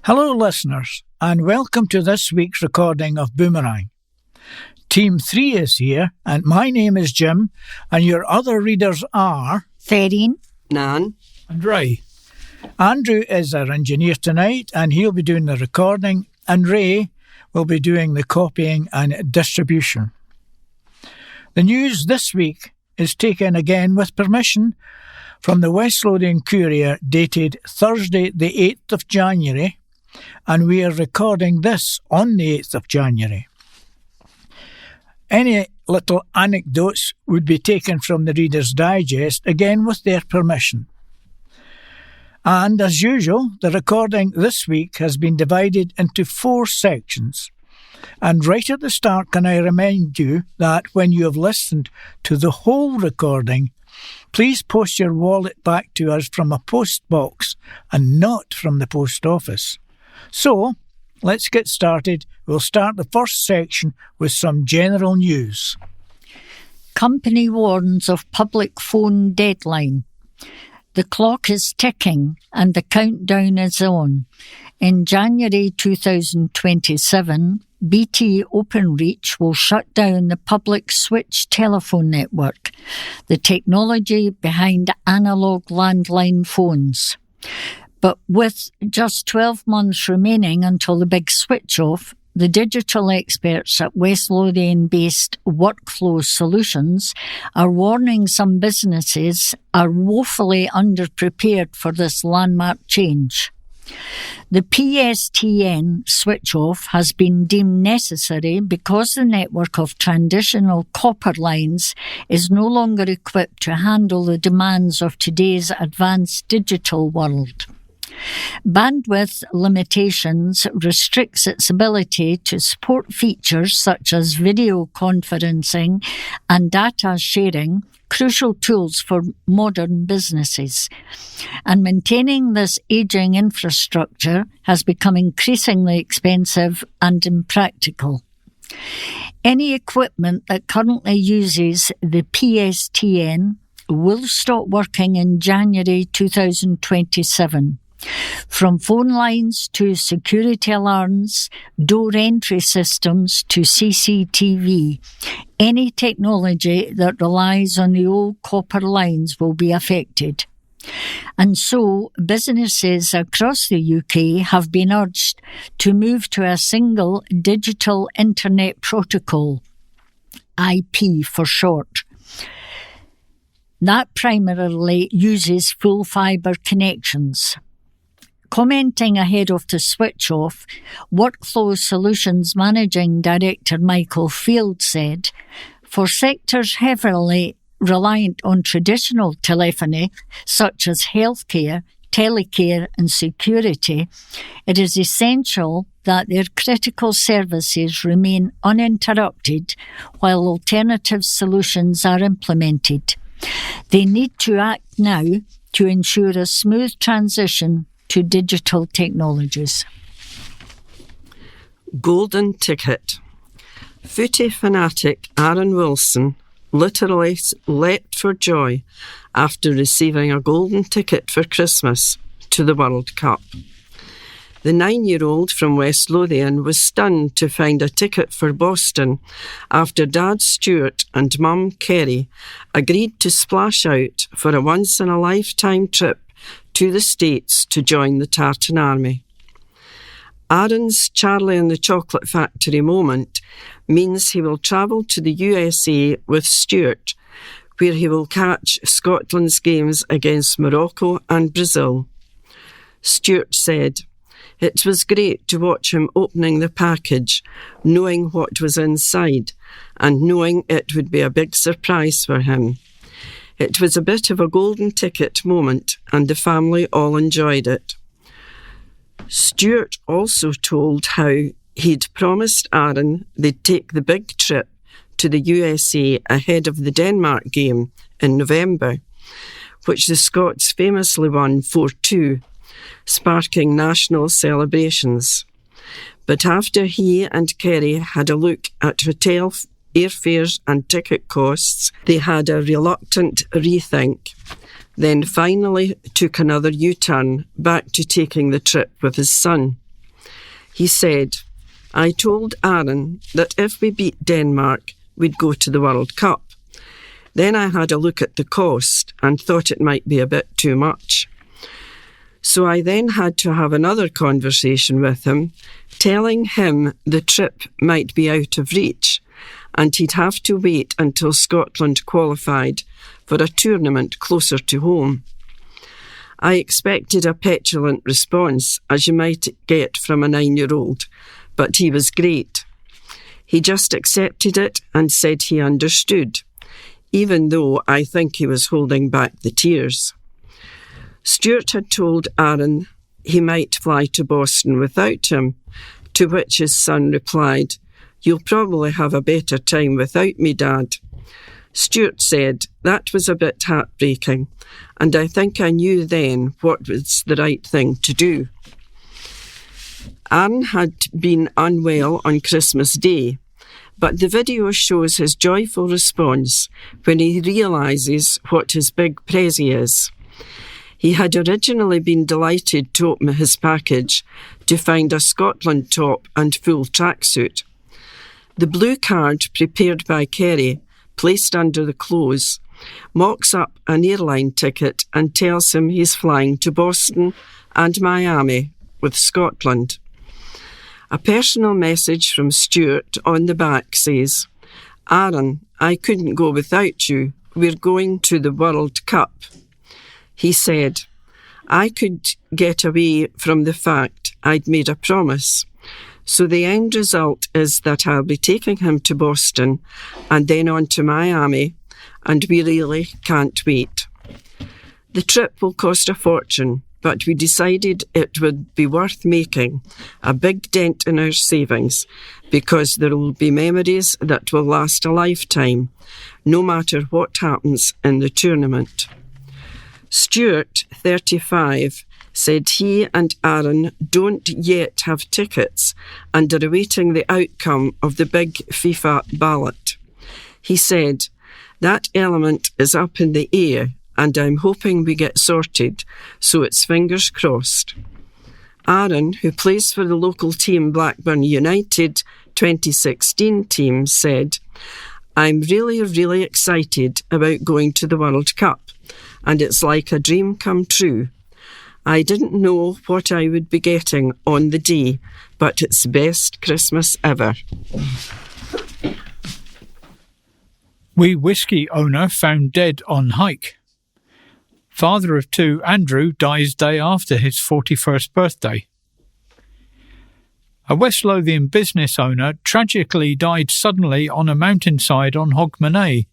Hello listeners, and welcome to this week's recording of Boomerang. Team 3 is here, and my name is Jim, and your other readers are... Ferine, Nan, and Ray. Andrew is our engineer tonight, and he'll be doing the recording, and Ray will be doing the copying and distribution. The news this week is taken again with permission from the West Lothian Courier dated Thursday the 8th of January, and we are recording this on the 8th of January. Any little anecdotes would be taken from the Reader's Digest, again with their permission. And as usual, the recording this week has been divided into 4 sections. And right at the start, can I remind you that when you have listened to the whole recording, please post your wallet back to us from a post box and not from the post office. So, let's get started. We'll start the first section with some general news. company warns of public phone deadline. The clock is ticking and the countdown is on. In January 2027, BT Openreach will shut down the public switch telephone network, the technology behind analogue landline phones. But with just 12 months remaining until the big switch-off, the digital experts at West Lothian-based Workflow Solutions are warning some businesses are woefully underprepared for this landmark change. The PSTN switch-off has been deemed necessary because the network of traditional copper lines is no longer equipped to handle the demands of today's advanced digital world. Bandwidth limitations restricts its ability to support features such as video conferencing and data sharing, crucial tools for modern businesses. And maintaining this aging infrastructure has become increasingly expensive and impractical. Any equipment that currently uses the PSTN will stop working in January 2027. From phone lines to security alarms, door entry systems to CCTV, any technology that relies on the old copper lines will be affected. And so, businesses across the UK have been urged to move to a single digital internet protocol, IP for short. That primarily uses full fibre connections. Commenting ahead of the switch-off, Workflow Solutions Managing Director Michael Field said, "For sectors heavily reliant on traditional telephony, such as healthcare, telecare and security, it is essential that their critical services remain uninterrupted while alternative solutions are implemented. They need to act now to ensure a smooth transition to digital technologies." golden ticket. Footy fanatic Aaron Wilson literally leapt for joy after receiving a golden ticket for Christmas to the World Cup. The 9-year-old from West Lothian was stunned to find a ticket for Boston after Dad Stuart and Mum Kerry agreed to splash out for a once-in-a-lifetime trip to the States to join the Tartan Army. Aaron's Charlie and the Chocolate Factory moment means he will travel to the USA with Stuart, where he will catch Scotland's games against Morocco and Brazil. Stuart said, "It was great to watch him opening the package, knowing what was inside, and knowing it would be a big surprise for him. It was a bit of a golden ticket moment, and the family all enjoyed it." Stuart also told how he'd promised Aaron they'd take the big trip to the USA ahead of the Denmark game in November, which the Scots famously won 4-2, sparking national celebrations. But after he and Kerry had a look at hotel airfares and ticket costs, they had a reluctant rethink, then finally took another U-turn back to taking the trip with his son. He said, "I told Aaron that if we beat Denmark, we'd go to the World Cup. Then I had a look at the cost and thought it might be a bit too much. So I then had to have another conversation with him, telling him the trip might be out of reach and he'd have to wait until Scotland qualified for a tournament closer to home. I expected a petulant response, as you might get from a 9-year-old, but he was great. He just accepted it and said he understood, even though I think he was holding back the tears. Stuart had told Aaron he might fly to Boston without him, to which his son replied, "You'll probably have a better time without me, Dad." Stuart said that was a bit heartbreaking, and I think I knew then what was the right thing to do. Aaron had been unwell on Christmas Day, but the video shows his joyful response when he realises what his big pressie is. He had originally been delighted to open his package to find a Scotland top and full tracksuit. The blue card prepared by Kerry, placed under the clothes, mocks up an airline ticket and tells him he's flying to Boston and Miami with Scotland. A personal message from Stuart on the back says, "Aaron, I couldn't go without you. We're going to the World Cup." He said, "I could get away from the fact I'd made a promise. So the end result is that I'll be taking him to Boston and then on to Miami, and we really can't wait. The trip will cost a fortune, but we decided it would be worth making a big dent in our savings because there will be memories that will last a lifetime, no matter what happens in the tournament." Stuart, 35, said he and Aaron don't yet have tickets and are awaiting the outcome of the big FIFA ballot. He said, "That element is up in the air and I'm hoping we get sorted, so it's fingers crossed." Aaron, who plays for the local team Blackburn United 2016 team, said, "I'm really excited about going to the World Cup, and it's like a dream come true. I didn't know what I would be getting on the day, but it's the best Christmas ever." Wee Whiskey owner found dead on hike. Father of 2, Andrew, dies day after his 41st birthday. A West Lothian business owner tragically died suddenly on a mountainside on Hogmanay,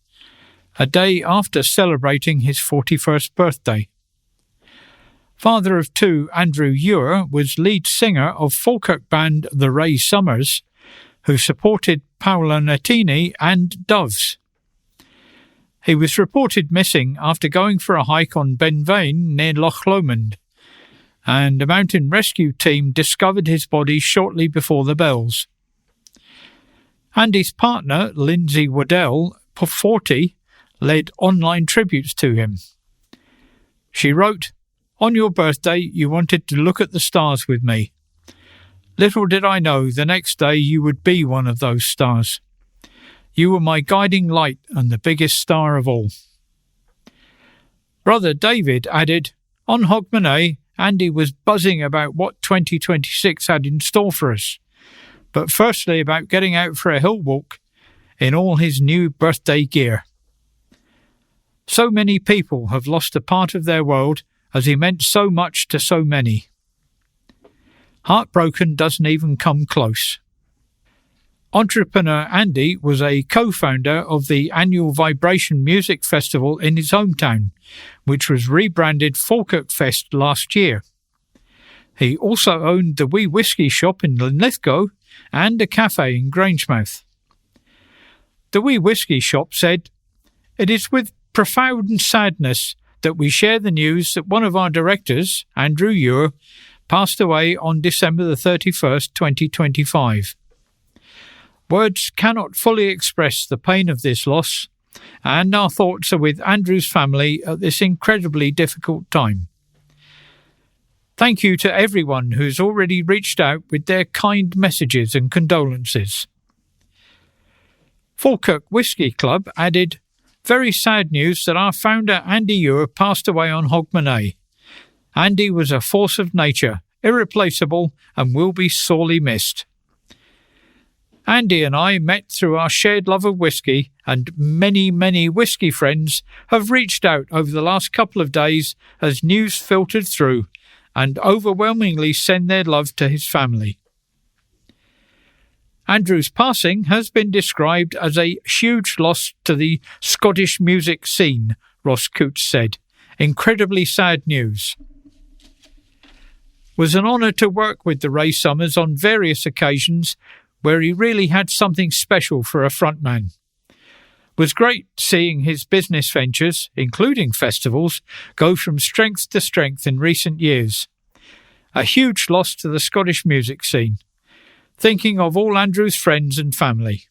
a day after celebrating his 41st birthday. Father of 2, Andrew Ewer, was lead singer of Falkirk band The Ray Summers, who supported Paola Nutini and Doves. He was reported missing after going for a hike on Benvein near Loch Lomond, and a mountain rescue team discovered his body shortly before the bells. Andy's partner, Lindsay Waddell, 40, led online tributes to him. She wrote, "On your birthday, you wanted to look at the stars with me. Little did I know the next day you would be one of those stars. You were my guiding light and the biggest star of all." Brother David added, "On Hogmanay, Andy was buzzing about what 2026 had in store for us, but firstly about getting out for a hill walk in all his new birthday gear." So many people have lost a part of their world as he meant so much to so many. Heartbroken doesn't even come close. Entrepreneur Andy was a co-founder of the annual Vibration Music Festival in his hometown, which was rebranded Falkirk Fest last year. He also owned the Wee Whiskey shop in Linlithgow and a cafe in Grangemouth. The Wee Whiskey shop said, "It is with profound sadness that we share the news that one of our directors, Andrew Ewer, passed away on December the 31st, 2025. Words cannot fully express the pain of this loss, and our thoughts are with Andrew's family at this incredibly difficult time. Thank you to everyone who's already reached out with their kind messages and condolences. Falkirk Whisky Club added, very sad news that our founder Andy Ure passed away on Hogmanay. Andy was a force of nature, irreplaceable, and will be sorely missed. Andy and I met through our shared love of whisky, and many, many whisky friends have reached out over the last couple of days as news filtered through, and overwhelmingly send their love to his family. Andrew's passing has been described as a huge loss to the Scottish music scene, Ross Coots said. Incredibly sad news. Was an honour to work with the Ray Summers on various occasions where he really had something special for a frontman. Was great seeing his business ventures, including festivals, go from strength to strength in recent years. A huge loss to the Scottish music scene. Thinking of all Andrew's friends and family.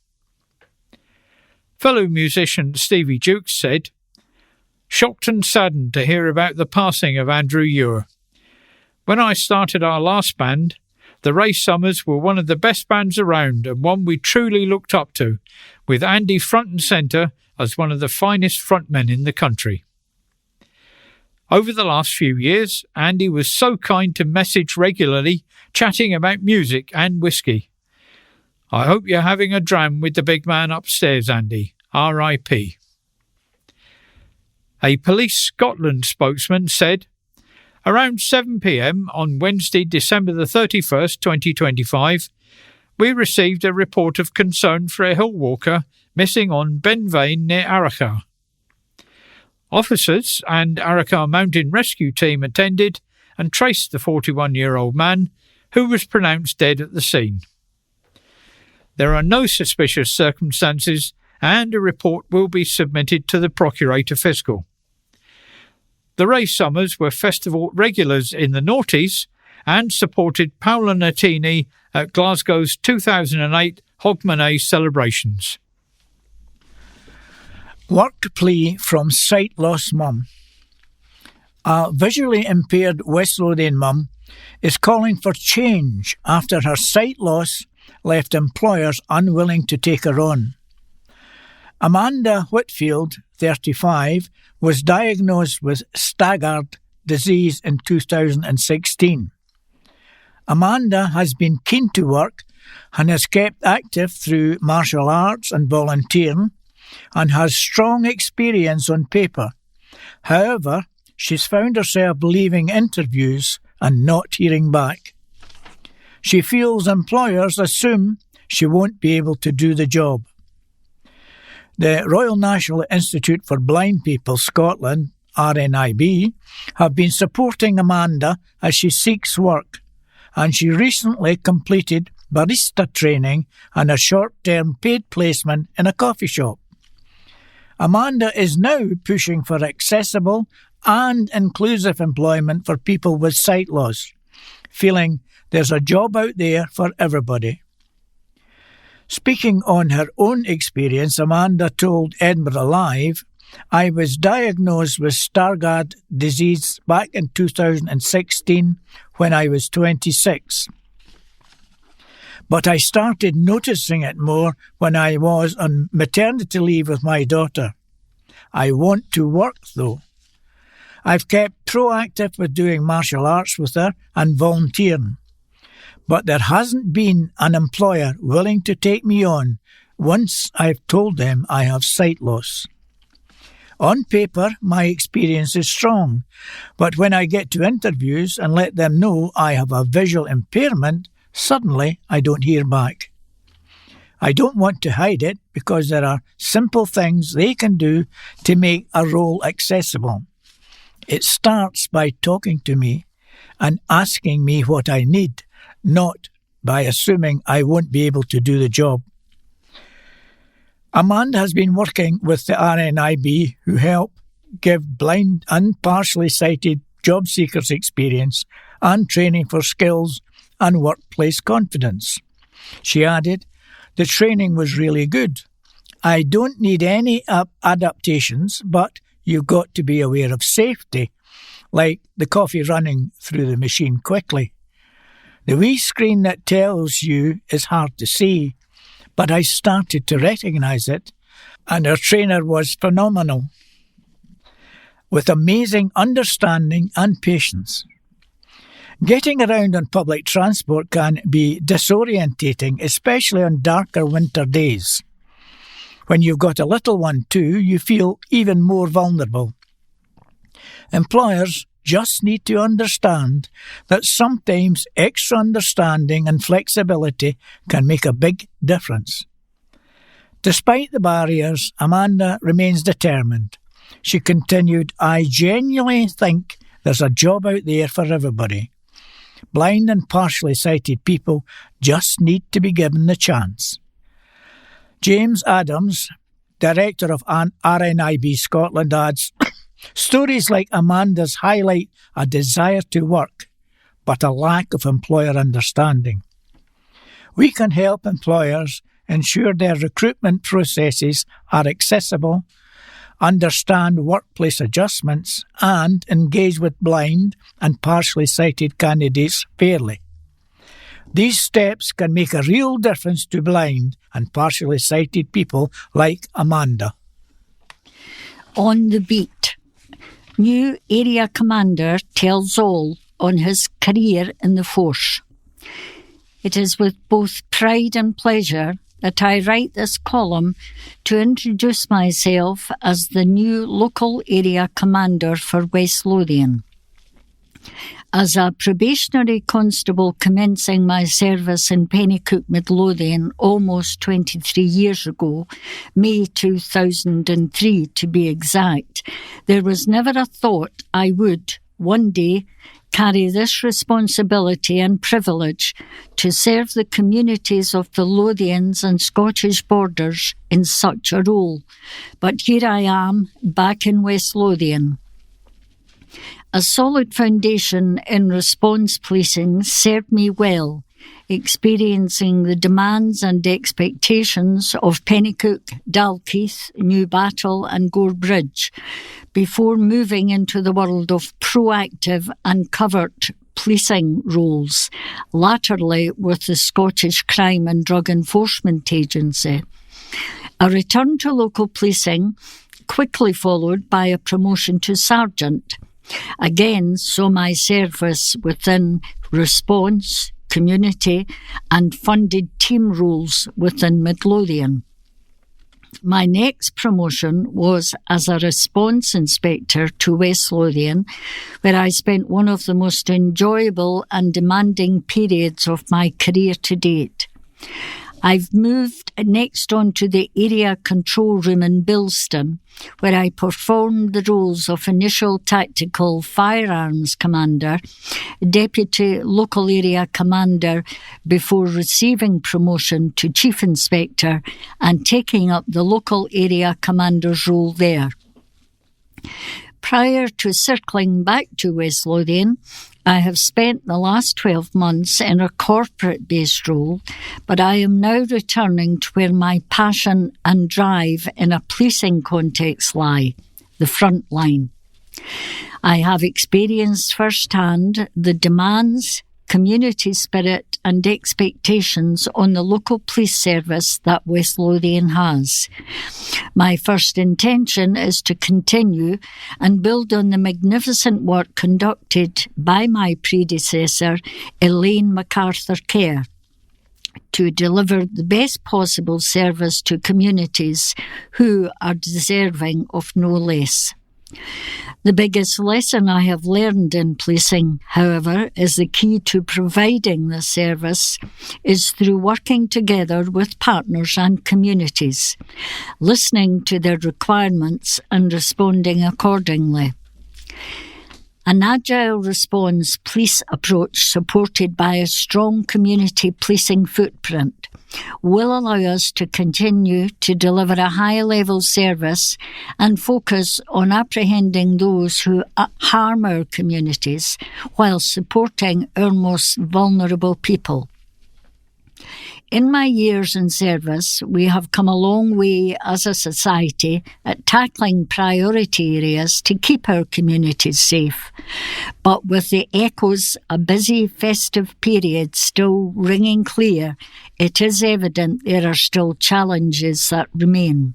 Fellow musician Stevie Jukes said, shocked and saddened to hear about the passing of Andrew Ure. When I started our last band, the Ray Summers were one of the best bands around and one we truly looked up to, with Andy front and centre as one of the finest frontmen in the country. Over the last few years, Andy was so kind to message regularly, chatting about music and whisky. I hope you're having a dram with the big man upstairs, Andy. R.I.P. A Police Scotland spokesman said, around 7 p.m. on Wednesday, December the 31st, 2025, we received a report of concern for a hill walker missing on Benvane near Arrochar. Officers and Arrochar Mountain Rescue Team attended and traced the 41-year-old man, who was pronounced dead at the scene. There are no suspicious circumstances and a report will be submitted to the Procurator Fiscal. The Ray Summers were festival regulars in the noughties and supported Paolo Nutini at Glasgow's 2008 Hogmanay celebrations. Work plea from sight loss mum. A visually impaired West Lothian mum is calling for change after her sight loss left employers unwilling to take her on. Amanda Whitfield, 35, was diagnosed with Stargardt disease in 2016. Amanda has been keen to work and has kept active through martial arts and volunteering, and has strong experience on paper. However, she's found herself leaving interviews and not hearing back. She feels employers assume she won't be able to do the job. The Royal National Institute for Blind People Scotland, RNIB, have been supporting Amanda as she seeks work, and she recently completed barista training and a short-term paid placement in a coffee shop. Amanda is now pushing for accessible and inclusive employment for people with sight loss, feeling there's a job out there for everybody. Speaking on her own experience, Amanda told Edinburgh Live, I was diagnosed with Stargardt disease back in 2016 when I was 26. But I started noticing it more when I was on maternity leave with my daughter. I want to work, though. I've kept proactive with doing martial arts with her and volunteering. But there hasn't been an employer willing to take me on once I've told them I have sight loss. On paper, my experience is strong, but when I get to interviews and let them know I have a visual impairment, suddenly I don't hear back. I don't want to hide it because there are simple things they can do to make a role accessible. It starts by talking to me and asking me what I need, not by assuming I won't be able to do the job. Amanda has been working with the RNIB, who help give blind and partially sighted job seekers experience and training for skills and workplace confidence. She added, the training was really good. I don't need any adaptations, but you've got to be aware of safety, like the coffee running through the machine quickly. The wee screen that tells you is hard to see, but I started to recognise it, and our trainer was phenomenal, with amazing understanding and patience. Getting around on public transport can be disorientating, especially on darker winter days. When you've got a little one too, you feel even more vulnerable. Employers just need to understand that sometimes extra understanding and flexibility can make a big difference. Despite the barriers, Amanda remains determined. She continued, "I genuinely think there's a job out there for everybody. Blind and partially sighted people just need to be given the chance." James Adams, director of RNIB Scotland, adds, "Stories like Amanda's highlight a desire to work, but a lack of employer understanding. We can help employers ensure their recruitment processes are accessible, understand workplace adjustments, and engage with blind and partially sighted candidates fairly. These steps can make a real difference to blind and partially sighted people like Amanda." On the beat. New Area Commander tells all on his career in the force. It is with both pride and pleasure that I write this column to introduce myself as the new local area commander for West Lothian. As a probationary constable commencing my service in Pennycook, Midlothian, almost 23 years ago, May 2003 to be exact, there was never a thought I would, one day, carry this responsibility and privilege to serve the communities of the Lothians and Scottish borders in such a role. But here I am, back in West Lothian. A solid foundation in response policing served me well, experiencing the demands and expectations of Pennycook, Dalkeith, Newbattle and Gore Bridge, before moving into the world of proactive and covert policing roles, latterly with the Scottish Crime and Drug Enforcement Agency. A return to local policing quickly followed by a promotion to sergeant. Again, saw my service within response, community and funded team roles within Midlothian. My next promotion was as a response inspector to West Lothian, where I spent one of the most enjoyable and demanding periods of my career to date. I've moved next on to the area control room in Bilston, where I performed the roles of initial tactical firearms commander, deputy local area commander, before receiving promotion to chief inspector and taking up the local area commander's role there. Prior to circling back to West Lothian, I have spent the last 12 months in a corporate-based role, but I am now returning to where my passion and drive in a policing context lie, the front line. I have experienced firsthand the demands, community spirit and expectations on the local police service that West Lothian has. My first intention is to continue and build on the magnificent work conducted by my predecessor, Elaine MacArthur-Kerr, to deliver the best possible service to communities who are deserving of no less. The biggest lesson I have learned in policing, however, is the key to providing the service is through working together with partners and communities, listening to their requirements and responding accordingly. An agile response police approach supported by a strong community policing footprint will allow us to continue to deliver a high-level service and focus on apprehending those who harm our communities while supporting our most vulnerable people. in my years in service, we have come a long way as a society at tackling priority areas to keep our communities safe. But with the echoes a busy festive period still ringing clear, it is evident there are still challenges that remain.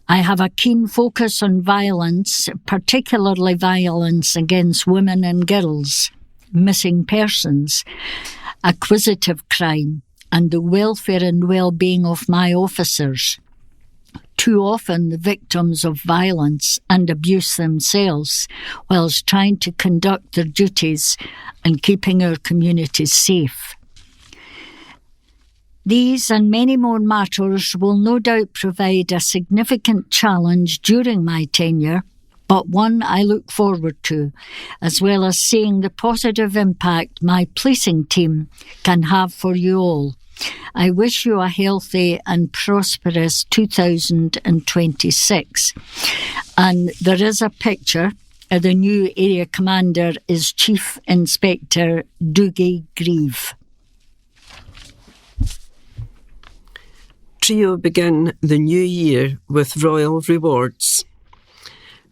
I have a keen focus on violence, particularly violence against women and girls, missing persons, acquisitive crime, and the welfare and well-being of my officers. Too often the victims of violence and abuse themselves, whilst trying to conduct their duties and keeping our communities safe. These and many more matters will no doubt provide a significant challenge during my tenure, but one I look forward to, as well as seeing the positive impact my policing team can have for you all. I wish you a healthy and prosperous 2026. And there is a picture. The new area commander is Chief Inspector Dougie Grieve. Trio begin the new year with royal rewards.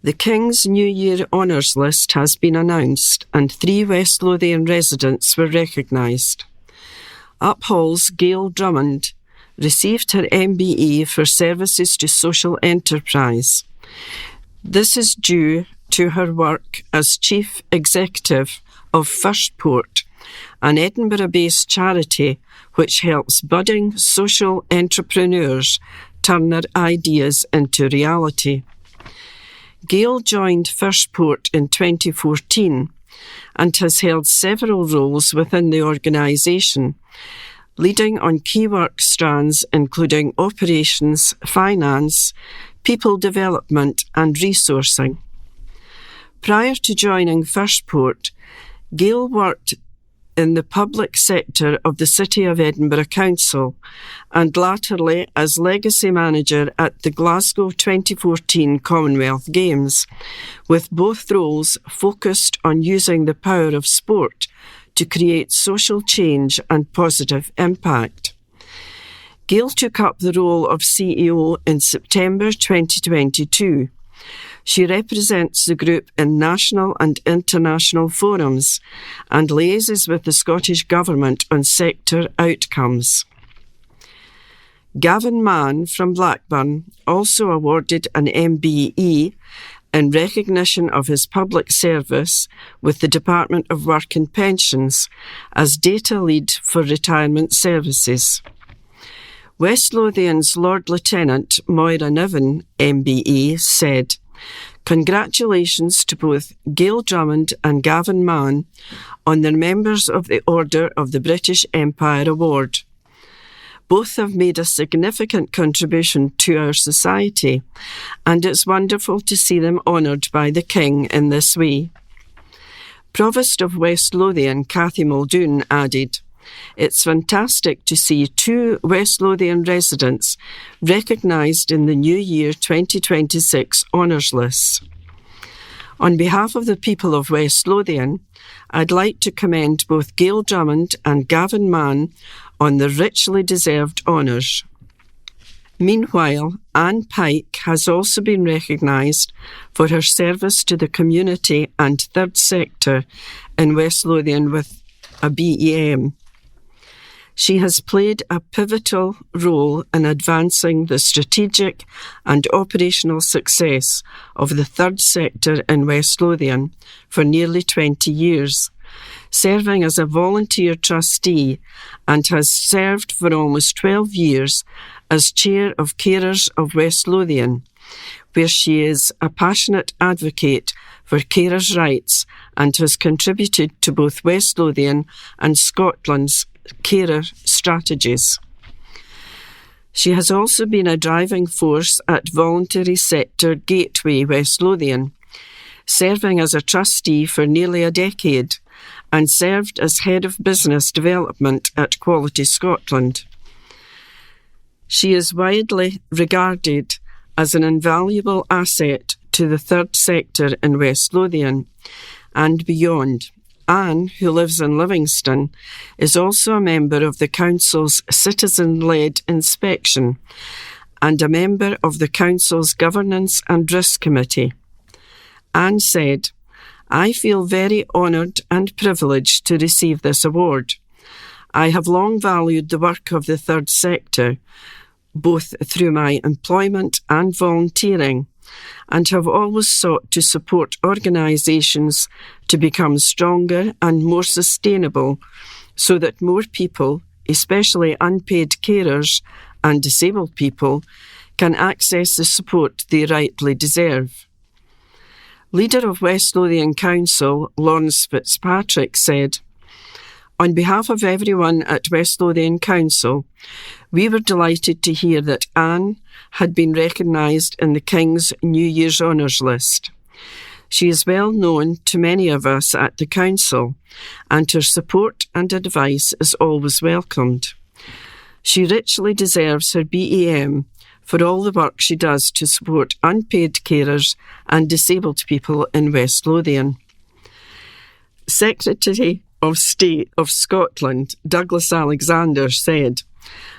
The King's New Year Honours List has been announced and 3 West Lothian residents were recognised. Uphall's Gail Drummond received her MBE for services to social enterprise. This is due to her work as Chief Executive of Firstport, an Edinburgh-based charity which helps budding social entrepreneurs turn their ideas into reality. Gail joined Firstport in 2014 and has held several roles within the organisation, leading on key work strands including operations, finance, people development and resourcing. Prior to joining Firstport, Gail worked in the public sector of the City of Edinburgh Council and latterly as Legacy Manager at the Glasgow 2014 Commonwealth Games, with both roles focused on using the power of sport to create social change and positive impact. Gail took up the role of CEO in September 2022. She represents the group in national and international forums and liaises with the Scottish Government on sector outcomes. Gavin Mann from Blackburn also awarded an MBE in recognition of his public service with the Department of Work and Pensions as Data Lead for Retirement Services. West Lothian's Lord Lieutenant Moira Niven, MBE, said, "Congratulations to both Gail Drummond and Gavin Mann on their Members of the Order of the British Empire Award. Both have made a significant contribution to our society, and it's wonderful to see them honoured by the King in this way." Provost of West Lothian, Cathy Muldoon, added, "It's fantastic to see 2 West Lothian residents recognised in the New Year 2026 honours lists. On behalf of the people of West Lothian, I'd like to commend both Gail Drummond and Gavin Mann on the richly deserved honours." Meanwhile, Anne Pike has also been recognised for her service to the community and third sector in West Lothian with a BEM. She has played a pivotal role in advancing the strategic and operational success of the third sector in West Lothian for nearly 20 years, serving as a volunteer trustee, and has served for almost 12 years as Chair of Carers of West Lothian, where she is a passionate advocate for carers' rights and has contributed to both West Lothian and Scotland's carer strategies. She has also been a driving force at Voluntary Sector Gateway West Lothian, serving as a trustee for nearly a decade, and served as Head of Business Development at Quality Scotland. She is widely regarded as an invaluable asset to the third sector in West Lothian and beyond, Anne, who lives in Livingston, is also a member of the Council's citizen-led inspection and a member of the Council's Governance and Risk Committee. Anne said, "I feel very honoured and privileged to receive this award. I have long valued the work of the third sector, both through my employment and volunteering, and have always sought to support organisations to become stronger and more sustainable so that more people, especially unpaid carers and disabled people, can access the support they rightly deserve." Leader of West Lothian Council, Lawrence Fitzpatrick, said, "On behalf of everyone at West Lothian Council, we were delighted to hear that Anne had been recognised in the King's New Year's Honours list. She is well known to many of us at the Council, and her support and advice is always welcomed. She richly deserves her BEM for all the work she does to support unpaid carers and disabled people in West Lothian." Secretary of State of Scotland, Douglas Alexander, said,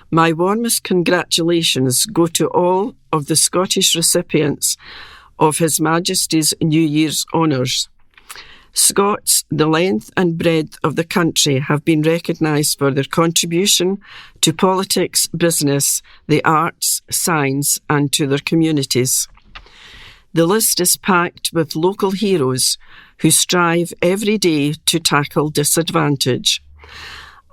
"My warmest congratulations go to all of the Scottish recipients of His Majesty's New Year's Honours. Scots, the length and breadth of the country, have been recognised for their contribution to politics, business, the arts, science, and to their communities. The list is packed with local heroes who strive every day to tackle disadvantage.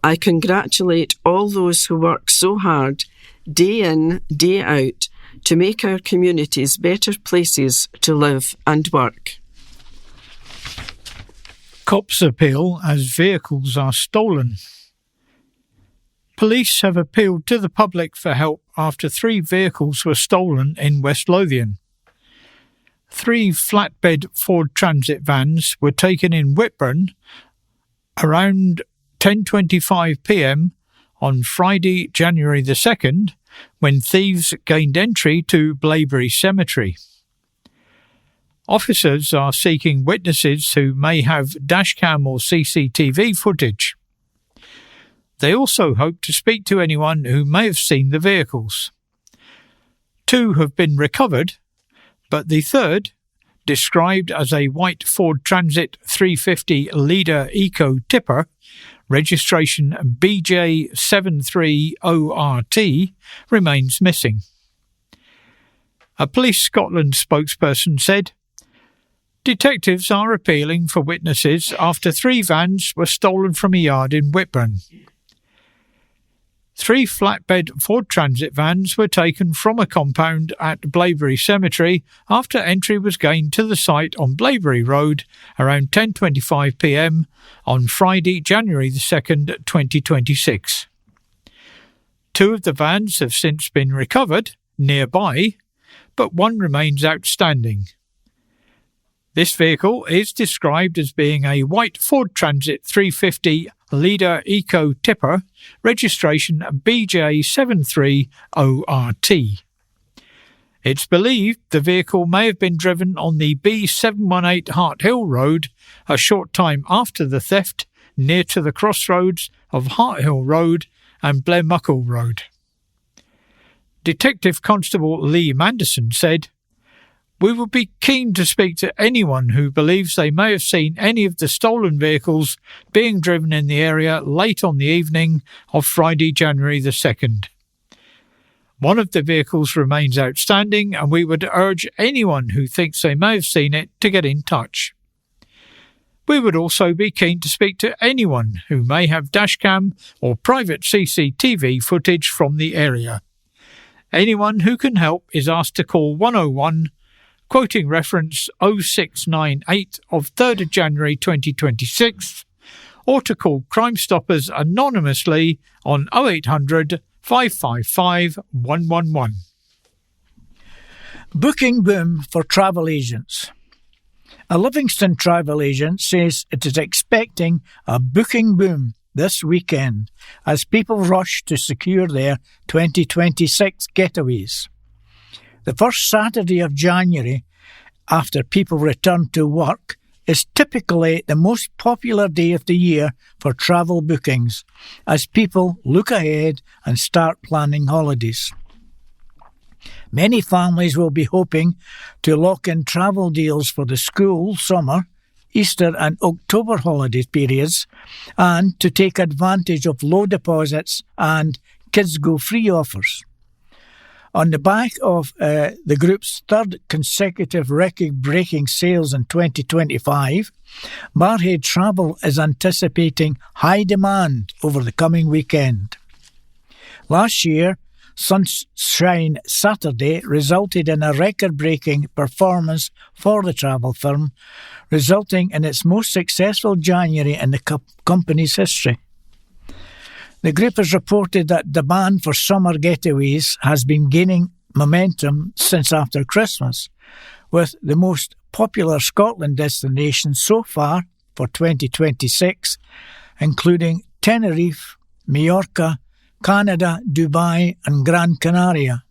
I congratulate all those who work so hard, day in, day out, to make our communities better places to live and work." Cops appeal as vehicles are stolen. Police have appealed to the public for help after 3 vehicles were stolen in West Lothian. 3 flatbed Ford Transit vans were taken in Whitburn around 10:25 p.m. on Friday, January the 2nd, when thieves gained entry to Blaeberry Cemetery. Officers are seeking witnesses who may have dashcam or CCTV footage. They also hope to speak to anyone who may have seen the vehicles. 2 have been recovered, but the third, described as a white Ford Transit 350 Leader Eco Tipper, registration BJ73ORT, remains missing. A Police Scotland spokesperson said, "Detectives are appealing for witnesses after 3 vans were stolen from a yard in Whitburn. 3 flatbed Ford Transit vans were taken from a compound at Blaeberry Cemetery after entry was gained to the site on Blaeberry Road around 10:25 p.m. on Friday, January the 2nd, 2026. 2 of the vans have since been recovered nearby, but 1 remains outstanding. This vehicle is described as being a white Ford Transit 350 Leader Eco Tipper, registration BJ73ORT. It's believed the vehicle may have been driven on the B718 Hart Hill Road a short time after the theft, near to the crossroads of Hart Hill Road and Blairmuckle Road. Detective Constable Lee Manderson said, "We would be keen to speak to anyone who believes they may have seen any of the stolen vehicles being driven in the area late on the evening of Friday, January the 2nd. 1 of the vehicles remains outstanding, and we would urge anyone who thinks they may have seen it to get in touch. We would also be keen to speak to anyone who may have dashcam or private CCTV footage from the area. Anyone who can help is asked to call 101, quoting reference 0698 of 3rd of January 2026, or to call Crime Stoppers anonymously on 0800 555 111. Booking boom for travel agents. A Livingston travel agent says it is expecting a booking boom this weekend as people rush to secure their 2026 getaways. The first Saturday of January, after people return to work, is typically the most popular day of the year for travel bookings, as people look ahead and start planning holidays. Many families will be hoping to lock in travel deals for the school, summer, Easter and October holiday periods, and to take advantage of low deposits and Kids Go Free offers. On the back of the group's third consecutive record-breaking sales in 2025, Barrhead Travel is anticipating high demand over the coming weekend. Last year, Sunshine Saturday resulted in a record-breaking performance for the travel firm, resulting in its most successful January in the company's history. The group has reported that demand for summer getaways has been gaining momentum since after Christmas, with the most popular Scotland destinations so far for 2026, including Tenerife, Majorca, Canada, Dubai and Gran Canaria.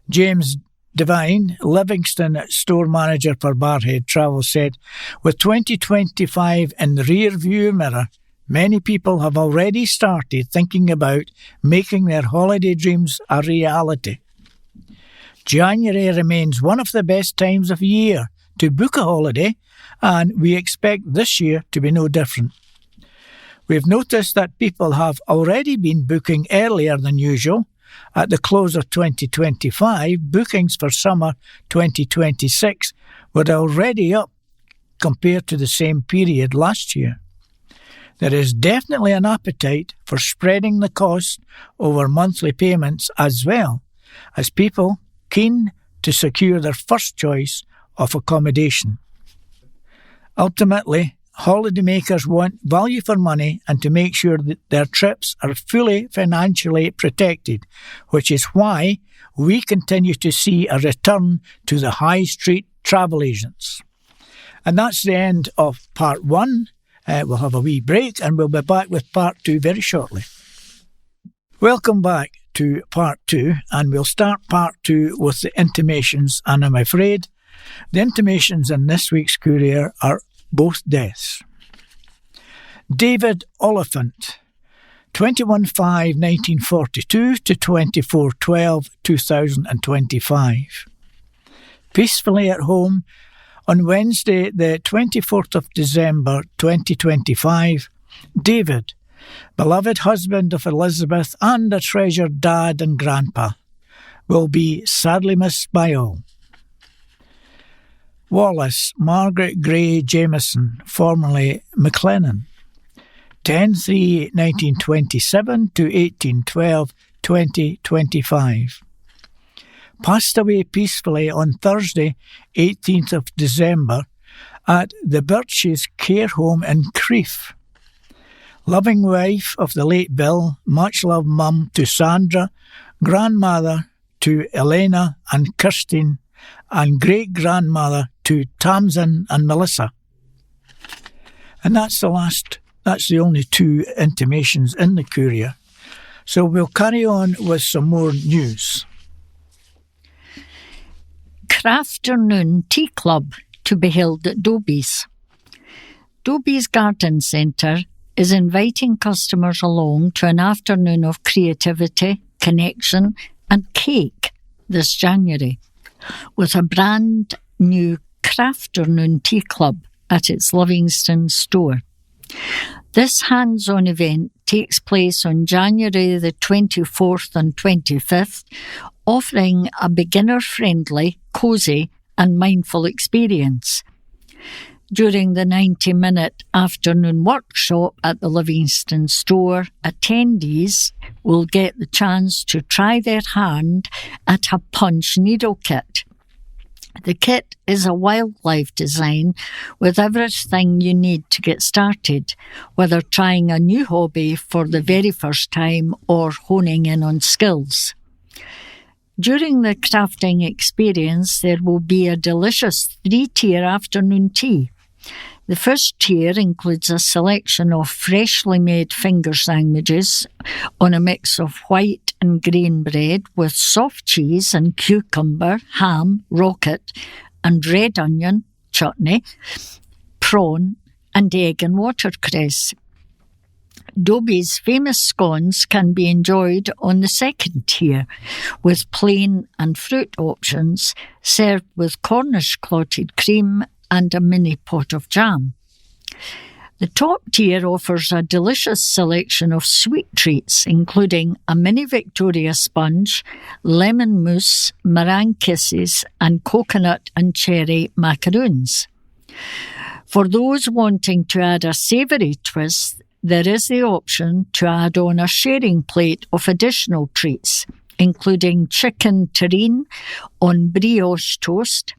James Devine, Livingston store manager for Barrhead Travel, said, "With 2025 in the rear-view mirror, many people have already started thinking about making their holiday dreams a reality. January remains one of the best times of year to book a holiday, and we expect this year to be no different. We've noticed that people have already been booking earlier than usual. At the close of 2025, bookings for summer 2026 were already up compared to the same period last year. There is definitely an appetite for spreading the cost over monthly payments as well, as people keen to secure their first choice of accommodation. Ultimately, holidaymakers want value for money and to make sure that their trips are fully financially protected, which is why we continue to see a return to the high street travel agents." And that's the end of part one. We'll have a wee break and we'll be back with part two very shortly. Welcome back to part two, and we'll start part two with the intimations, and I'm afraid the intimations in this week's courier are both deaths. David Oliphant, 21/5/1942 to 24/12/2025. Peacefully at home on Wednesday, the 24th of December 2025, David, beloved husband of Elizabeth and a treasured dad and grandpa, will be sadly missed by all. Wallace Margaret Gray Jameson, formerly McLennan, 10/3/1927 to 18/12/2025. Passed away peacefully on Thursday, 18th of December, at the Birches Care Home in Crieff. Loving wife of the late Bill, much loved mum to Sandra, grandmother to Elena and Kirstine, and great-grandmother to Tamsin and Melissa. And that's the only two intimations in the courier. So we'll carry on with some more news. Crafternoon Tea Club to be held at Doby's. Doby's Garden Centre is inviting customers along to an afternoon of creativity, connection and cake this January, with a brand new Crafternoon Tea Club at its Livingston store. This hands-on event takes place on January the 24th and 25th, offering a beginner-friendly, cosy and mindful experience. During the 90-minute afternoon workshop at the Livingston store, attendees will get the chance to try their hand at a punch needle kit. The kit is a wildlife design with everything you need to get started, whether trying a new hobby for the very first time or honing in on skills. During the crafting experience, there will be a delicious 3-tier afternoon tea. The first tier includes a selection of freshly made finger sandwiches on a mix of white and grain bread with soft cheese and cucumber, ham, rocket and red onion, chutney, prawn and egg and watercress. Dobie's famous scones can be enjoyed on the second tier, with plain and fruit options, served with Cornish clotted cream and a mini pot of jam. The top tier offers a delicious selection of sweet treats, including a mini Victoria sponge, lemon mousse, meringue kisses, and coconut and cherry macaroons. For those wanting to add a savoury twist, there is the option to add on a sharing plate of additional treats, including chicken terrine on brioche toast,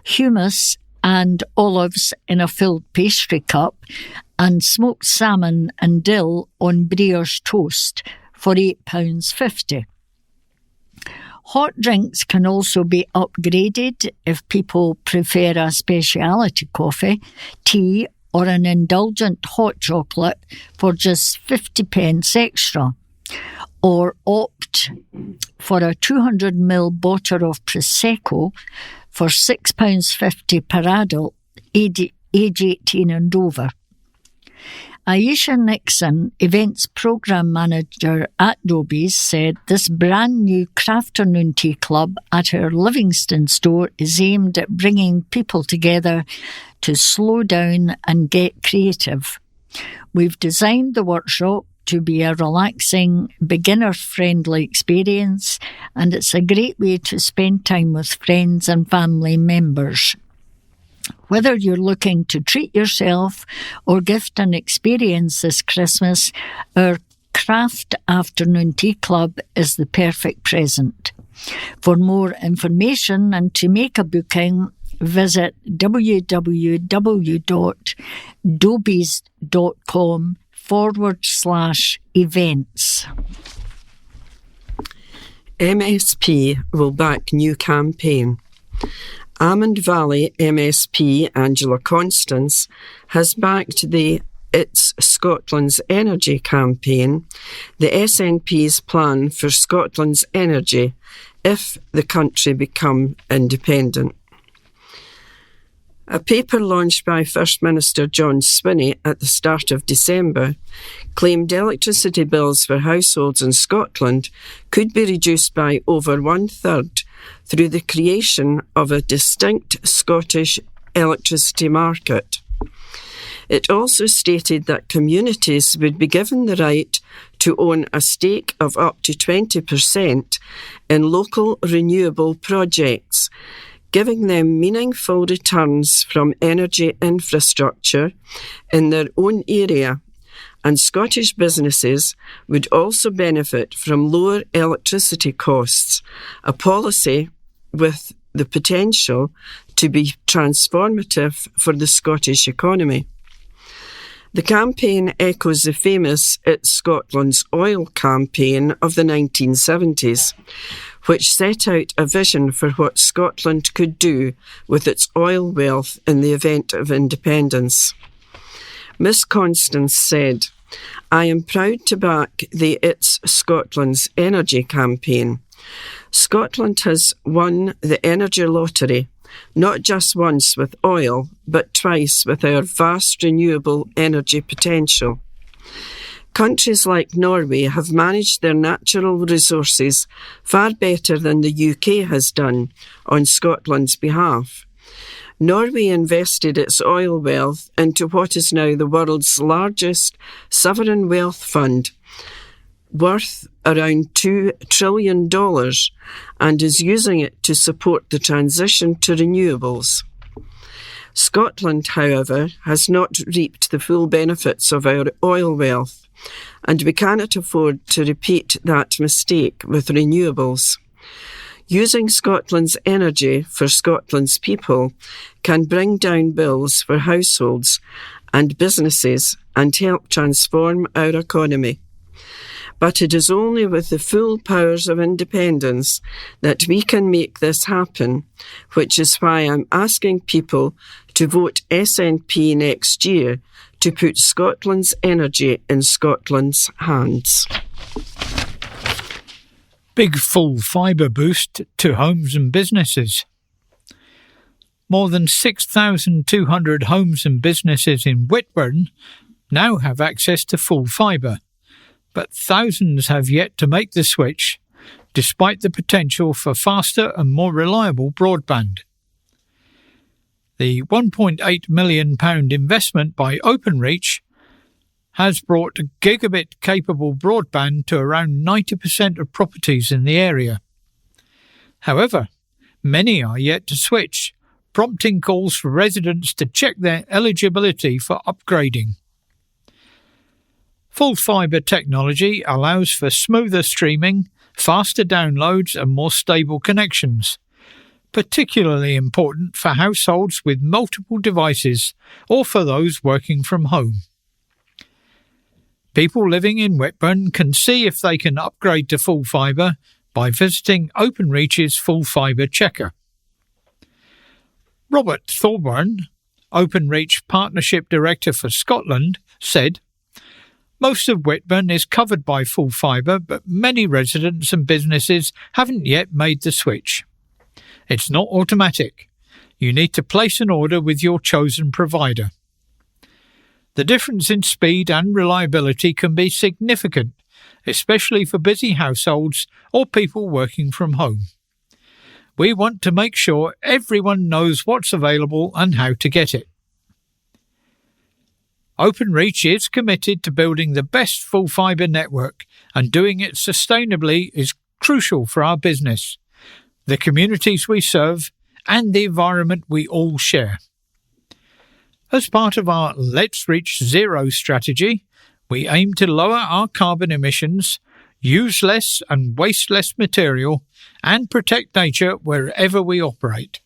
hummus and olives in a filled pastry cup, and smoked salmon and dill on brioche toast for £8.50. Hot drinks can also be upgraded if people prefer a speciality coffee, tea, or an indulgent hot chocolate for just 50p extra, or opt for a 200ml bottle of Prosecco for £6.50 per adult, age 18 and over. Aisha Nixon, Events Programme Manager at Dobie's, said this brand new Crafternoon Tea Club at her Livingston store is aimed at bringing people together to slow down and get creative. We've designed the workshop to be a relaxing, beginner-friendly experience, and it's a great way to spend time with friends and family members. Whether you're looking to treat yourself or gift an experience this Christmas, our Craft Afternoon Tea Club is the perfect present. For more information and to make a booking, visit www.dobies.com/events. MSP will back new campaign. Almond Valley MSP Angela Constance has backed the It's Scotland's Energy campaign, the SNP's plan for Scotland's energy if the country become independent. A paper launched by First Minister John Swinney at the start of December claimed electricity bills for households in Scotland could be reduced by over 1/3 through the creation of a distinct Scottish electricity market. It also stated that communities would be given the right to own a stake of up to 20% in local renewable projects, giving them meaningful returns from energy infrastructure in their own area, and Scottish businesses would also benefit from lower electricity costs, a policy with the potential to be transformative for the Scottish economy. The campaign echoes the famous It's Scotland's Oil campaign of the 1970s, which set out a vision for what Scotland could do with its oil wealth in the event of independence. Miss Constance said, "I am proud to back the It's Scotland's Energy campaign. Scotland has won the energy lottery, not just once with oil, but twice with our vast renewable energy potential. Countries like Norway have managed their natural resources far better than the UK has done on Scotland's behalf. Norway invested its oil wealth into what is now the world's largest sovereign wealth fund, worth around $2 trillion, and is using it to support the transition to renewables. Scotland, however, has not reaped the full benefits of our oil wealth, and we cannot afford to repeat that mistake with renewables. Using Scotland's energy for Scotland's people can bring down bills for households and businesses and help transform our economy. But it is only with the full powers of independence that we can make this happen, which is why I'm asking people to vote SNP next year to put Scotland's energy in Scotland's hands." Big full fibre boost to homes and businesses. More than 6,200 homes and businesses in Whitburn now have access to full fibre, but thousands have yet to make the switch, despite the potential for faster and more reliable broadband. The £1.8 million investment by Openreach has brought gigabit-capable broadband to around 90% of properties in the area. However, many are yet to switch, prompting calls for residents to check their eligibility for upgrading. Full fibre technology allows for smoother streaming, faster downloads and more stable connections, particularly important for households with multiple devices or for those working from home. People living in Whitburn can see if they can upgrade to full fibre by visiting Openreach's Full Fibre Checker. Robert Thorburn, Openreach Partnership Director for Scotland, said, "Most of Whitburn is covered by full fibre, but many residents and businesses haven't yet made the switch. It's not automatic. You need to place an order with your chosen provider. The difference in speed and reliability can be significant, especially for busy households or people working from home. We want to make sure everyone knows what's available and how to get it." Openreach is committed to building the best full fibre network, and doing it sustainably is crucial for our business, the communities we serve, and the environment we all share. As part of our Let's Reach Zero strategy, we aim to lower our carbon emissions, use less and waste less material, and protect nature wherever we operate.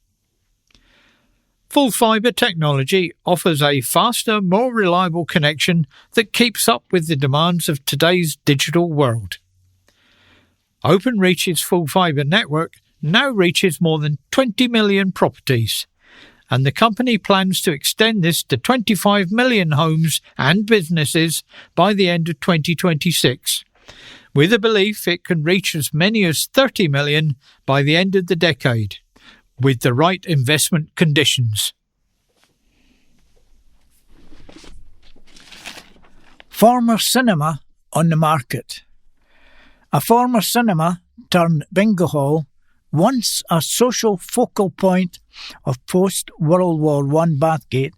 Full fibre technology offers a faster, more reliable connection that keeps up with the demands of today's digital world. Openreach's full fibre network now reaches more than 20 million properties, and the company plans to extend this to 25 million homes and businesses by the end of 2026, with a belief it can reach as many as 30 million by the end of the decade, with the right investment conditions. Former cinema on the market. A former cinema turned bingo hall, once a social focal point of post-World War I Bathgate,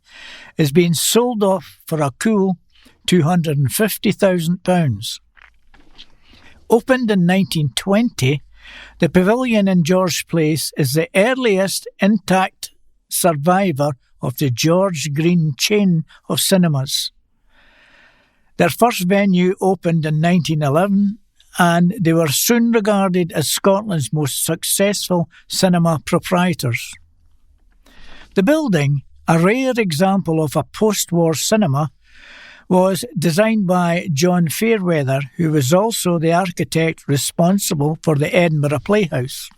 is being sold off for a cool £250,000. Opened in 1920, the pavilion in George Place is the earliest intact survivor of the George Green chain of cinemas. Their first venue opened in 1911, and they were soon regarded as Scotland's most successful cinema proprietors. The building, a rare example of a post-war cinema, was designed by John Fairweather, who was also the architect responsible for the Edinburgh Playhouse.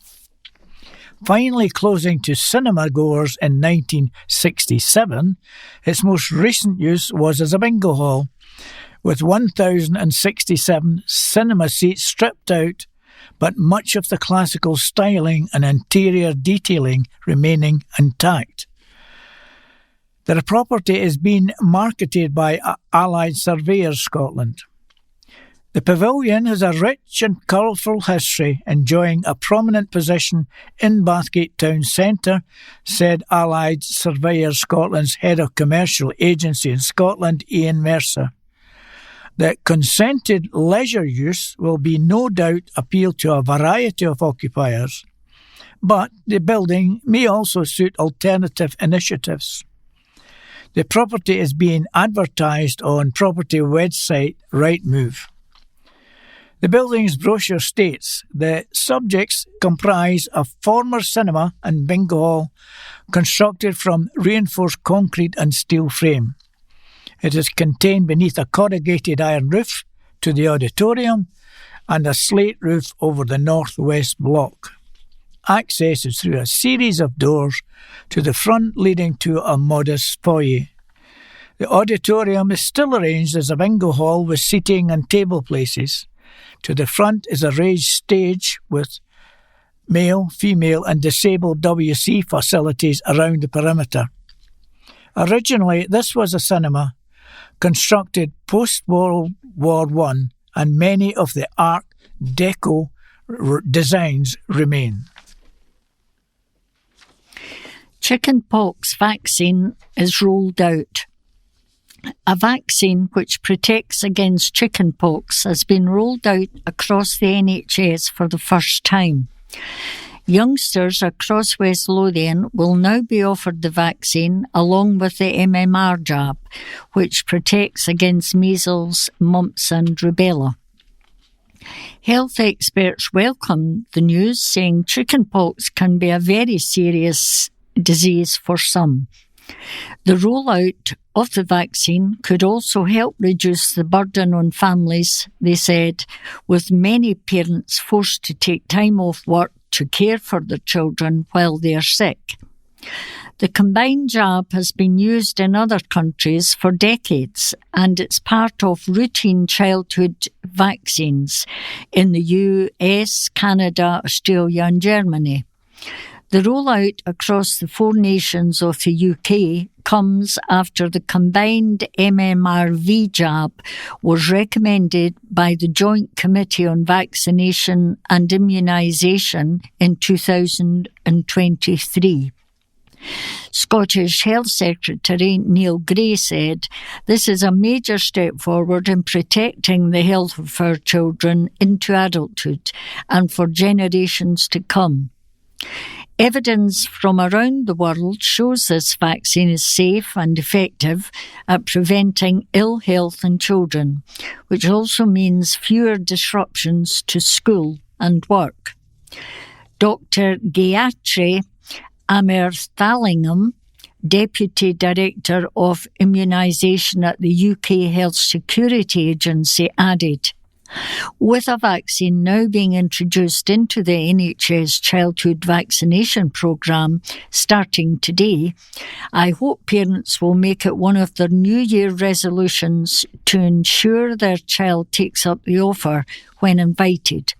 Finally closing to cinema goers in 1967, its most recent use was as a bingo hall, with 1,067 cinema seats stripped out, but much of the classical styling and interior detailing remaining intact. The property is being marketed by Allied Surveyors Scotland. The pavilion has a rich and colourful history, enjoying a prominent position in Bathgate Town Centre, said Allied Surveyors Scotland's head of commercial agency in Scotland, Ian Mercer. The consented leisure use will be no doubt appeal to a variety of occupiers, but the building may also suit alternative initiatives. The property is being advertised on property website Rightmove. The building's brochure states the subjects comprise a former cinema and bingo hall constructed from reinforced concrete and steel frame. It is contained beneath a corrugated iron roof to the auditorium and a slate roof over the northwest block. Access is through a series of doors to the front leading to a modest foyer. The auditorium is still arranged as a bingo hall with seating and table places. To the front is a raised stage with male, female and disabled WC facilities around the perimeter. Originally, this was a cinema constructed post-World War I, and many of the Art Deco designs remain. Chickenpox vaccine is rolled out. A vaccine which protects against chickenpox has been rolled out across the NHS for the first time. Youngsters across West Lothian will now be offered the vaccine along with the MMR jab, which protects against measles, mumps and rubella. Health experts welcome the news, saying chickenpox can be a very serious disease for some. The rollout of the vaccine could also help reduce the burden on families, they said, with many parents forced to take time off work to care for their children while they are sick. The combined jab has been used in other countries for decades, and it's part of routine childhood vaccines in the US, Canada, Australia and Germany. The rollout across the 4 nations of the UK comes after the combined MMRV jab was recommended by the Joint Committee on Vaccination and Immunisation in 2023. Scottish Health Secretary Neil Gray said, "This is a major step forward in protecting the health of our children into adulthood and for generations to come." Evidence from around the world shows this vaccine is safe and effective at preventing ill health in children, which also means fewer disruptions to school and work. Dr. Gayatri Amirthalingam, Deputy Director of Immunisation at the UK Health Security Agency, added, "With a vaccine now being introduced into the NHS childhood vaccination programme starting today, I hope parents will make it one of their New Year resolutions to ensure their child takes up the offer when invited."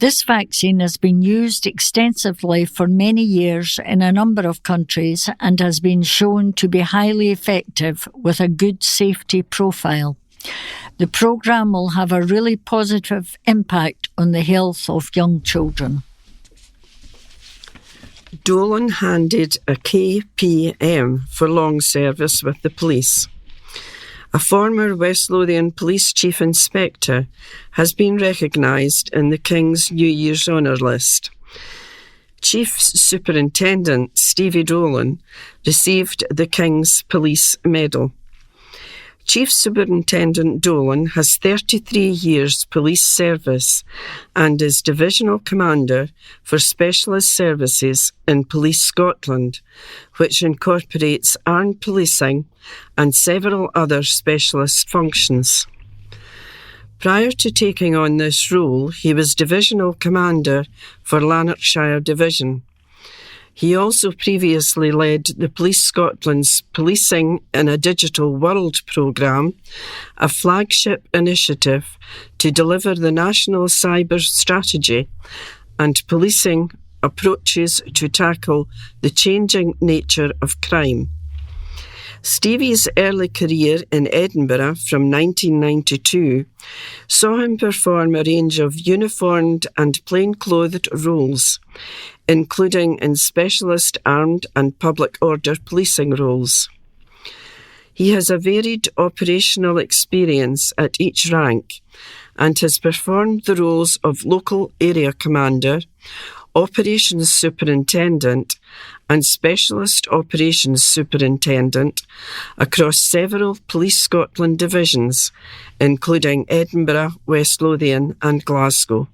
This vaccine has been used extensively for many years in a number of countries and has been shown to be highly effective with a good safety profile. The programme will have a really positive impact on the health of young children. Dolan handed a KPM for long service with the police. A former West Lothian Police Chief Inspector has been recognised in the King's New Year's Honour List. Chief Superintendent Stevie Dolan received the King's Police Medal. Chief Superintendent Dolan has 33 years police service and is Divisional Commander for Specialist Services in Police Scotland, which incorporates armed policing and several other specialist functions. Prior to taking on this role, he was Divisional Commander for Lanarkshire Division. He also previously led the Police Scotland's Policing in a Digital World programme, a flagship initiative to deliver the national cyber strategy and policing approaches to tackle the changing nature of crime. Stevie's early career in Edinburgh from 1992 saw him perform a range of uniformed and plain-clothed roles, including in specialist armed and public order policing roles. He has a varied operational experience at each rank and has performed the roles of local area commander, operations superintendent and specialist operations superintendent across several Police Scotland divisions, including Edinburgh, West Lothian and Glasgow.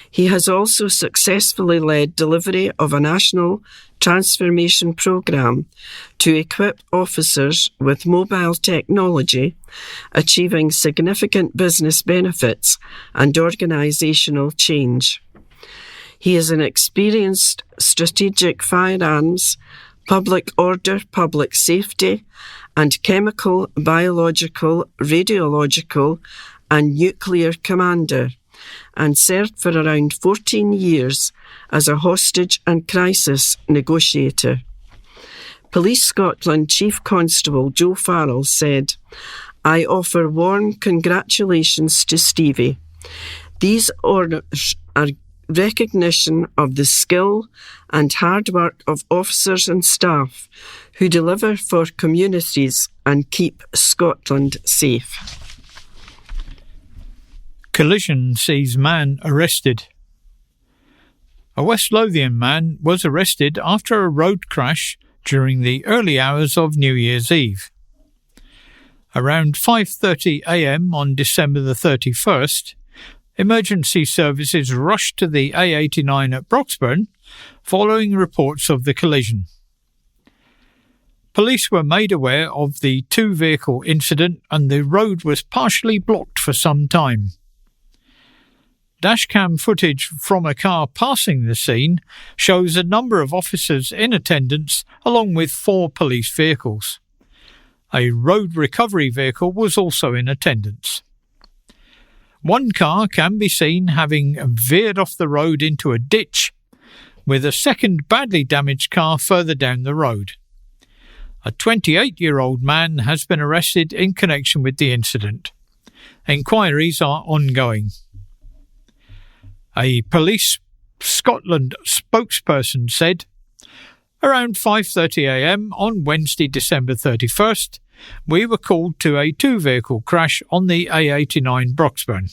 He has also successfully led delivery of a national transformation programme to equip officers with mobile technology, achieving significant business benefits and organisational change. He is an experienced strategic firearms, public order, public safety, and chemical, biological, radiological, and nuclear commander, and served for around 14 years as a hostage and crisis negotiator. Police Scotland Chief Constable Joe Farrell said, "I offer warm congratulations to Stevie. These honours are recognition of the skill and hard work of officers and staff who deliver for communities and keep Scotland safe." Collision sees man arrested. A West Lothian man was arrested after a road crash during the early hours of New Year's Eve. Around 5:30 a.m. on December the 31st, emergency services rushed to the A89 at Broxburn following reports of the collision. Police were made aware of the two-vehicle incident and the road was partially blocked for some time. Dashcam footage from a car passing the scene shows a number of officers in attendance along with 4 police vehicles. A road recovery vehicle was also in attendance. One car can be seen having veered off the road into a ditch, with a second badly damaged car further down the road. A 28-year-old man has been arrested in connection with the incident. Enquiries are ongoing. A Police Scotland spokesperson said, "Around 5:30 a.m. on Wednesday, December 31st, we were called to a two-vehicle crash on the A89 Broxburn.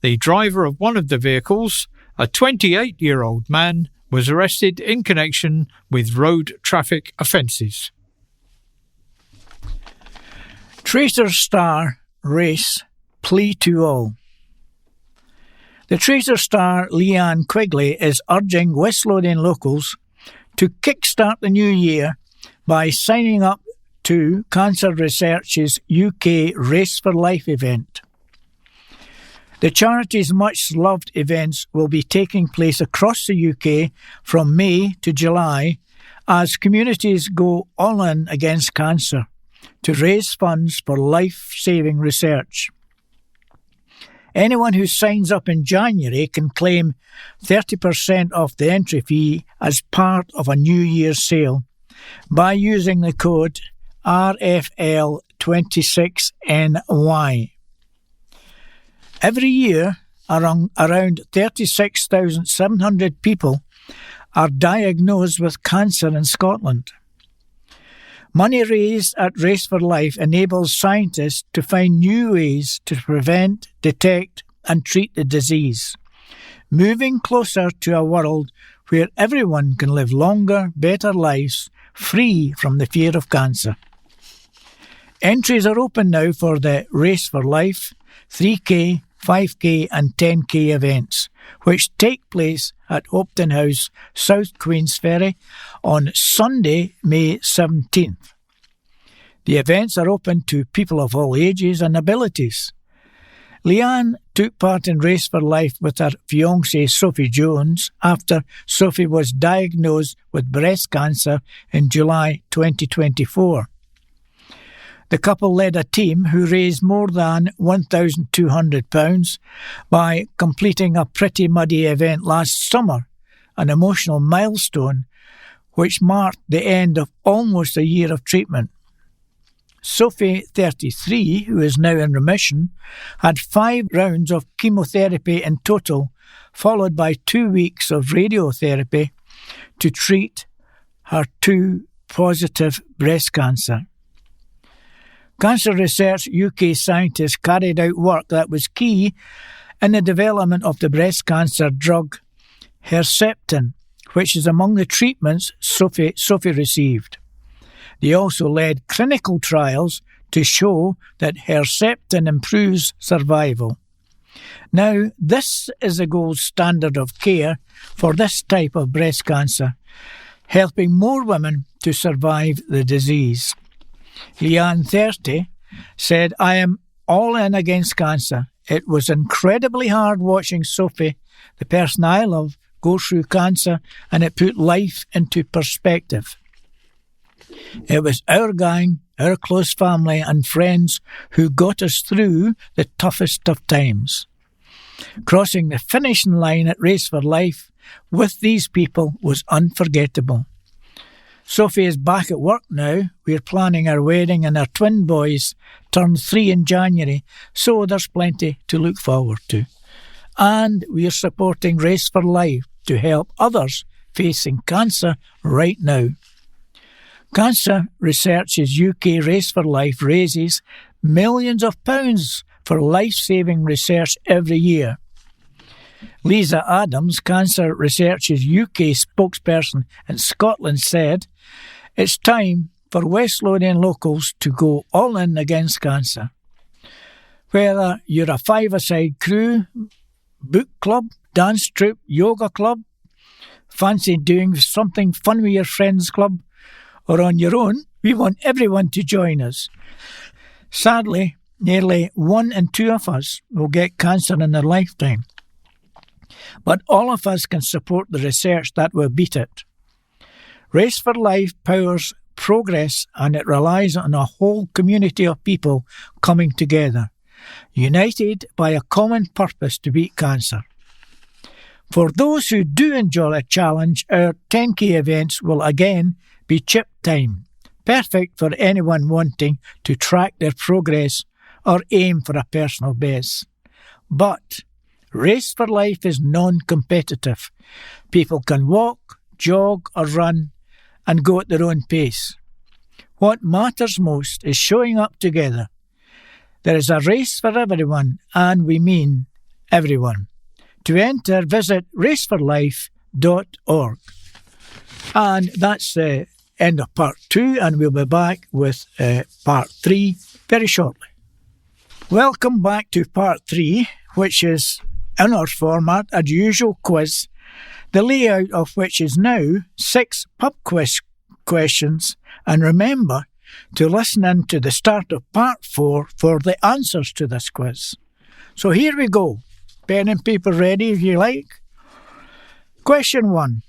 The driver of one of the vehicles, a 28-year-old man, was arrested in connection with road traffic offences." Traitor Star Race Plea to All. The Traitor Star Leanne Quigley is urging West Lothian locals to kickstart the new year by signing up to Cancer Research's UK Race for Life event. The charity's much-loved events will be taking place across the UK from May to July as communities go all in against cancer to raise funds for life-saving research. Anyone who signs up in January can claim 30% off the entry fee as part of a New Year's sale by using the code RFL26NY. Every year, around 36,700 people are diagnosed with cancer in Scotland. Money raised at Race for Life enables scientists to find new ways to prevent, detect and treat the disease, moving closer to a world where everyone can live longer, better lives, free from the fear of cancer. Entries are open now for the Race for Life, 3K, 5K and 10K events, which take place at Hopton House, South Queensferry, on Sunday, May 17th. The events are open to people of all ages and abilities. Leanne took part in Race for Life with her fiancée Sophie Jones after Sophie was diagnosed with breast cancer in July 2024. The couple led a team who raised more than £1,200 by completing a pretty muddy event last summer, an emotional milestone which marked the end of almost a year of treatment. Sophie, 33, who is now in remission, had 5 rounds of chemotherapy in total, followed by 2 weeks of radiotherapy to treat her 2 positive breast cancer. Cancer Research UK scientists carried out work that was key in the development of the breast cancer drug Herceptin, which is among the treatments Sophie received. They also led clinical trials to show that Herceptin improves survival. Now, this is the gold standard of care for this type of breast cancer, helping more women to survive the disease. Leanne, 30, said, "I am all in against cancer. It was incredibly hard watching Sophie, the person I love, go through cancer, and it put life into perspective. It was our gang, our close family and friends who got us through the toughest of times." Crossing the finishing line at Race for Life with these people was unforgettable. Sophie is back at work now. We're planning our wedding and our twin boys turn 3 in January, so there's plenty to look forward to. And we're supporting Race for Life to help others facing cancer right now. Cancer Research's UK Race for Life raises millions of pounds for life-saving research every year. Lisa Adams, Cancer Research's UK spokesperson in Scotland, said, "It's time for West Lothian locals to go all in against cancer. Whether you're a five-a-side crew, book club, dance troupe, yoga club, fancy doing something fun with your friends club, or on your own, we want everyone to join us. Sadly, nearly 1 in 2 of us will get cancer in their lifetime. But all of us can support the research that will beat it. Race for Life powers progress, and it relies on a whole community of people coming together, united by a common purpose to beat cancer. For those who do enjoy a challenge, our 10k events will again be chip time, perfect for anyone wanting to track their progress or aim for a personal best. But Race for Life is non-competitive. People can walk, jog or run and go at their own pace. What matters most is showing up together. There is a race for everyone, and we mean everyone. To enter, visit raceforlife.org. And that's the end of part 2, and we'll be back with part 3 very shortly. Welcome back to part 3, which is in our format, a usual quiz, the layout of which is now 6 pub quiz questions, and remember to listen in to the start of part 4 for the answers to this quiz. So here we go. Pen and paper ready if you like. Question 1.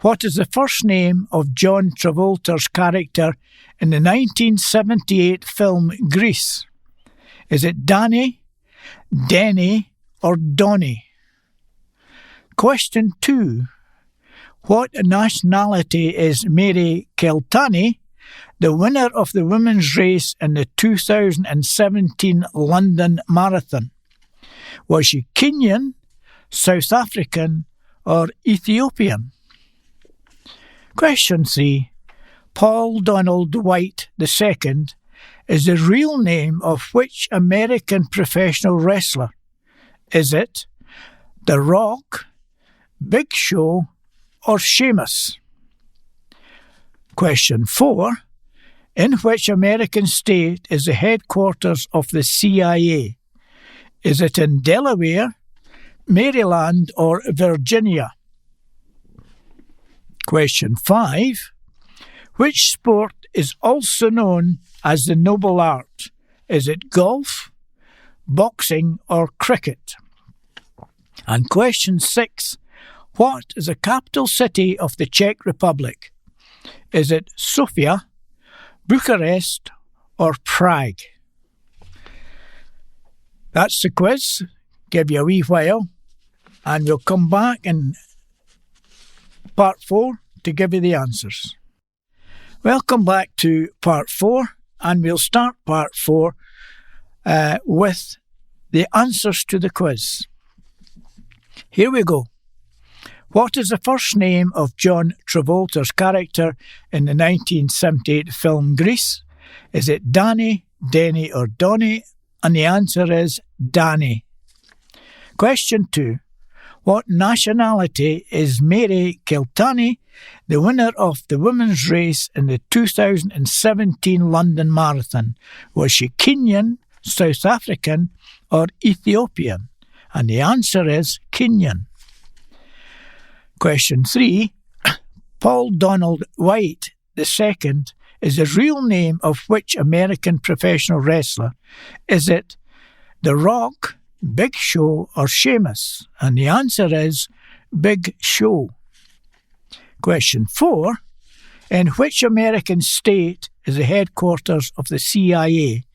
What is the first name of John Travolta's character in the 1978 film Grease? Is it Danny, Denny, or Donny? Question 2. What nationality is Mary Keltani, the winner of the women's race in the 2017 London Marathon? Was she Kenyan, South African, or Ethiopian? Question 3. Paul Donald White II is the real name of which American professional wrestler? Is it The Rock, Big Show, or Sheamus? Question 4. In which American state is the headquarters of the CIA? Is it in Delaware, Maryland, or Virginia? Question 5. Which sport is also known as the noble art? Is it golf, boxing, or cricket? And question 6. What is the capital city of the Czech Republic? Is it Sofia, Bucharest, or Prague? That's the quiz. Give you a wee while, and we'll come back in part 4 to give you the answers. Welcome back to part 4, and we'll start part 4 with the answers to the quiz. Here we go. What is the first name of John Travolta's character in the 1978 film Grease? Is it Danny, Denny, or Donny? And the answer is Danny. Question 2. What nationality is Mary Keltani, the winner of the women's race in the 2017 London Marathon? Was she Kenyan, South African, or Ethiopian? And the answer is Kenyan. Question 3. Paul Donald White II is the real name of which American professional wrestler? Is it The Rock, Big Show, or Sheamus? And the answer is Big Show. Question 4. In which American state is the headquarters of the CIA?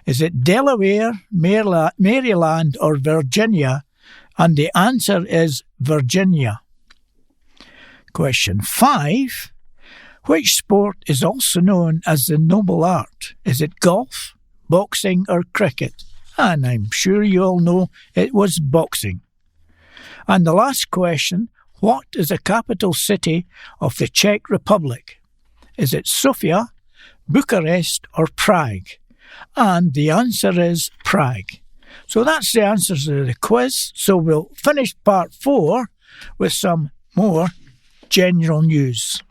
Is it Delaware, Maryland, or Virginia? And the answer is Virginia. Question 5. Which sport is also known as the noble art? Is it golf, boxing or cricket? And I'm sure you all know it was boxing. And the last question, what is the capital city of the Czech Republic? Is it Sofia, Bucharest or Prague? And the answer is Prague. So that's the answers to the quiz. So we'll finish part 4 with some more general news.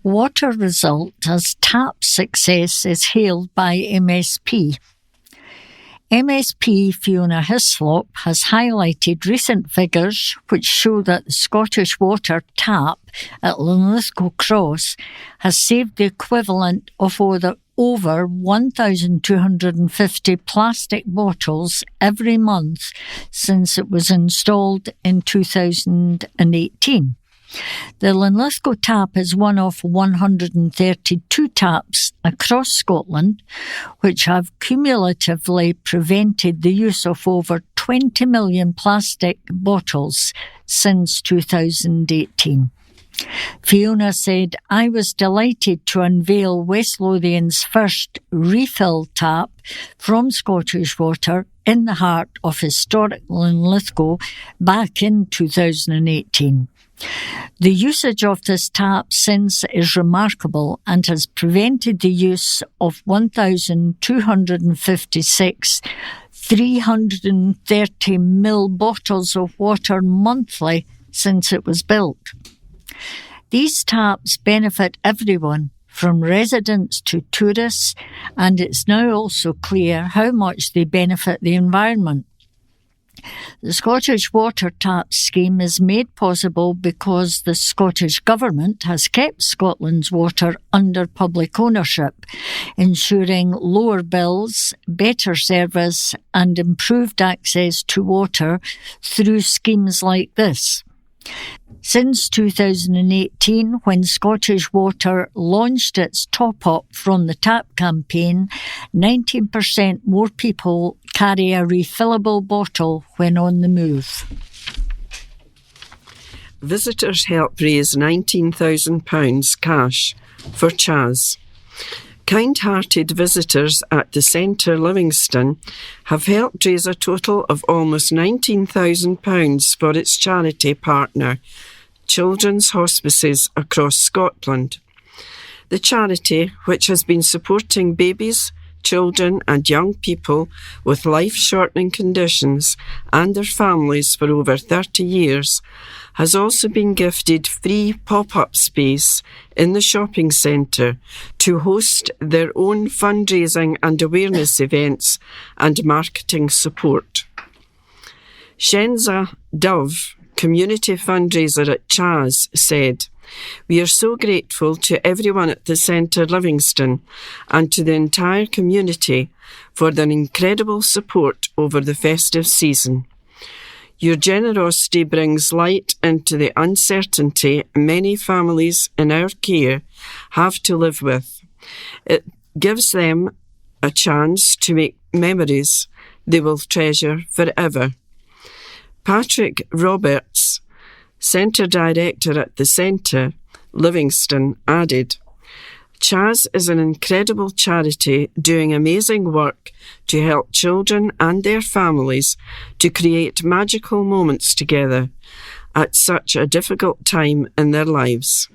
Water result as tap success is hailed by MSP. MSP Fiona Hislop has highlighted recent figures which show that the Scottish Water tap at Linlithgow Cross has saved the equivalent of over 1,250 plastic bottles every month since it was installed in 2018. The Linlithgow tap is one of 132 taps across Scotland which have cumulatively prevented the use of over 20 million plastic bottles since 2018. Fiona said, "I was delighted to unveil West Lothian's first refill tap from Scottish Water in the heart of historic Linlithgow back in 2018. The usage of this tap since is remarkable and has prevented the use of 1,256 330ml bottles of water monthly since it was built. These taps benefit everyone, from residents to tourists, and it's now also clear how much they benefit the environment. The Scottish Water Tap scheme is made possible because the Scottish Government has kept Scotland's water under public ownership, ensuring lower bills, better service and improved access to water through schemes like this. Since 2018, when Scottish Water launched its top-up from the tap campaign, 19% more people carry a refillable bottle when on the move. Visitors help raise £19,000 cash for Chaz. Kind-hearted visitors at the Centre Livingston have helped raise a total of almost £19,000 for its charity partner, Children's Hospices across Scotland. The charity, which has been supporting babies, children and young people with life-shortening conditions and their families for over 30 years, has also been gifted free pop-up space in the shopping centre to host their own fundraising and awareness events and marketing support. Shenza Dove, community fundraiser at Chaz, said, "We are so grateful to everyone at the Centre Livingston and to the entire community for their incredible support over the festive season. Your generosity brings light into the uncertainty many families in our care have to live with. It gives them a chance to make memories they will treasure forever." Patrick Roberts, Centre Director at the Centre Livingston, added, "Chaz is an incredible charity doing amazing work to help children and their families to create magical moments together at such a difficult time in their lives.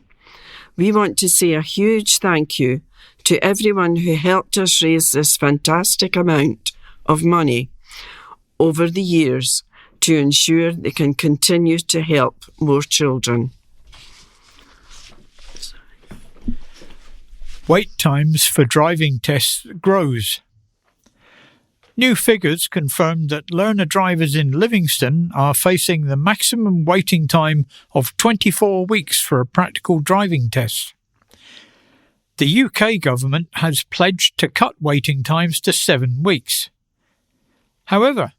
We want to say a huge thank you to everyone who helped us raise this fantastic amount of money over the years to ensure they can continue to help more children." Wait times for driving tests grows. New figures confirmed that learner drivers in Livingston are facing the maximum waiting time of 24 weeks for a practical driving test. The UK government has pledged to cut waiting times to 7 weeks. However,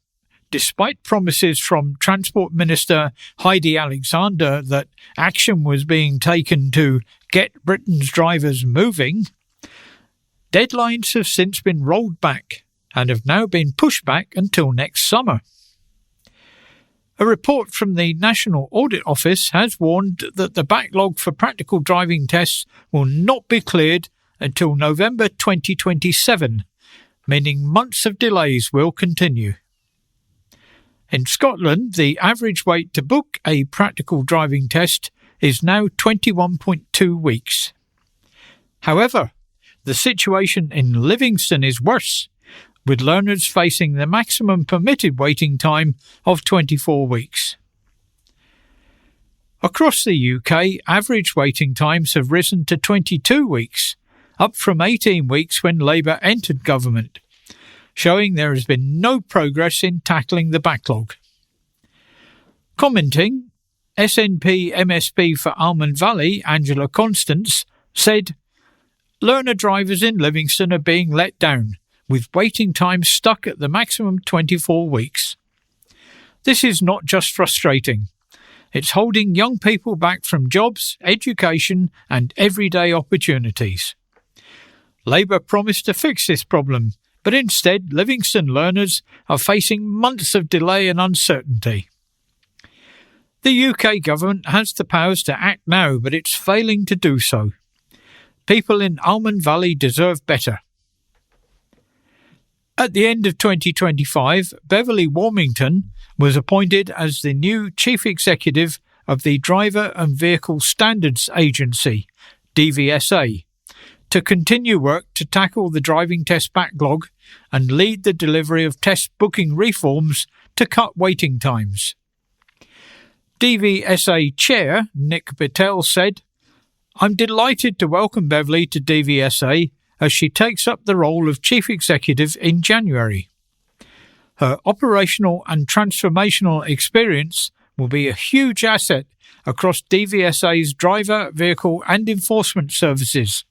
despite promises from Transport Minister Heidi Alexander that action was being taken to get Britain's drivers moving, deadlines have since been rolled back and have now been pushed back until next summer. A report from the National Audit Office has warned that the backlog for practical driving tests will not be cleared until November 2027, meaning months of delays will continue. In Scotland, the average wait to book a practical driving test is now 21.2 weeks. However, the situation in Livingston is worse, with learners facing the maximum permitted waiting time of 24 weeks. Across the UK, average waiting times have risen to 22 weeks, up from 18 weeks when Labour entered government, showing there has been no progress in tackling the backlog. Commenting, SNP MSP for Almond Valley, Angela Constance, said, "Learner drivers in Livingston are being let down, with waiting times stuck at the maximum 24 weeks. This is not just frustrating. It's holding young people back from jobs, education and everyday opportunities. Labour promised to fix this problem, but instead Livingston learners are facing months of delay and uncertainty. The UK government has the powers to act now, but it's failing to do so. People in Almond Valley deserve better." At the end of 2025, Beverly Warmington was appointed as the new Chief Executive of the Driver and Vehicle Standards Agency, DVSA, to continue work to tackle the driving test backlog and lead the delivery of test booking reforms to cut waiting times. DVSA Chair Nick Bittell said, "I'm delighted to welcome Beverly to DVSA as she takes up the role of Chief Executive in January. Her operational and transformational experience will be a huge asset across DVSA's driver, vehicle and enforcement services,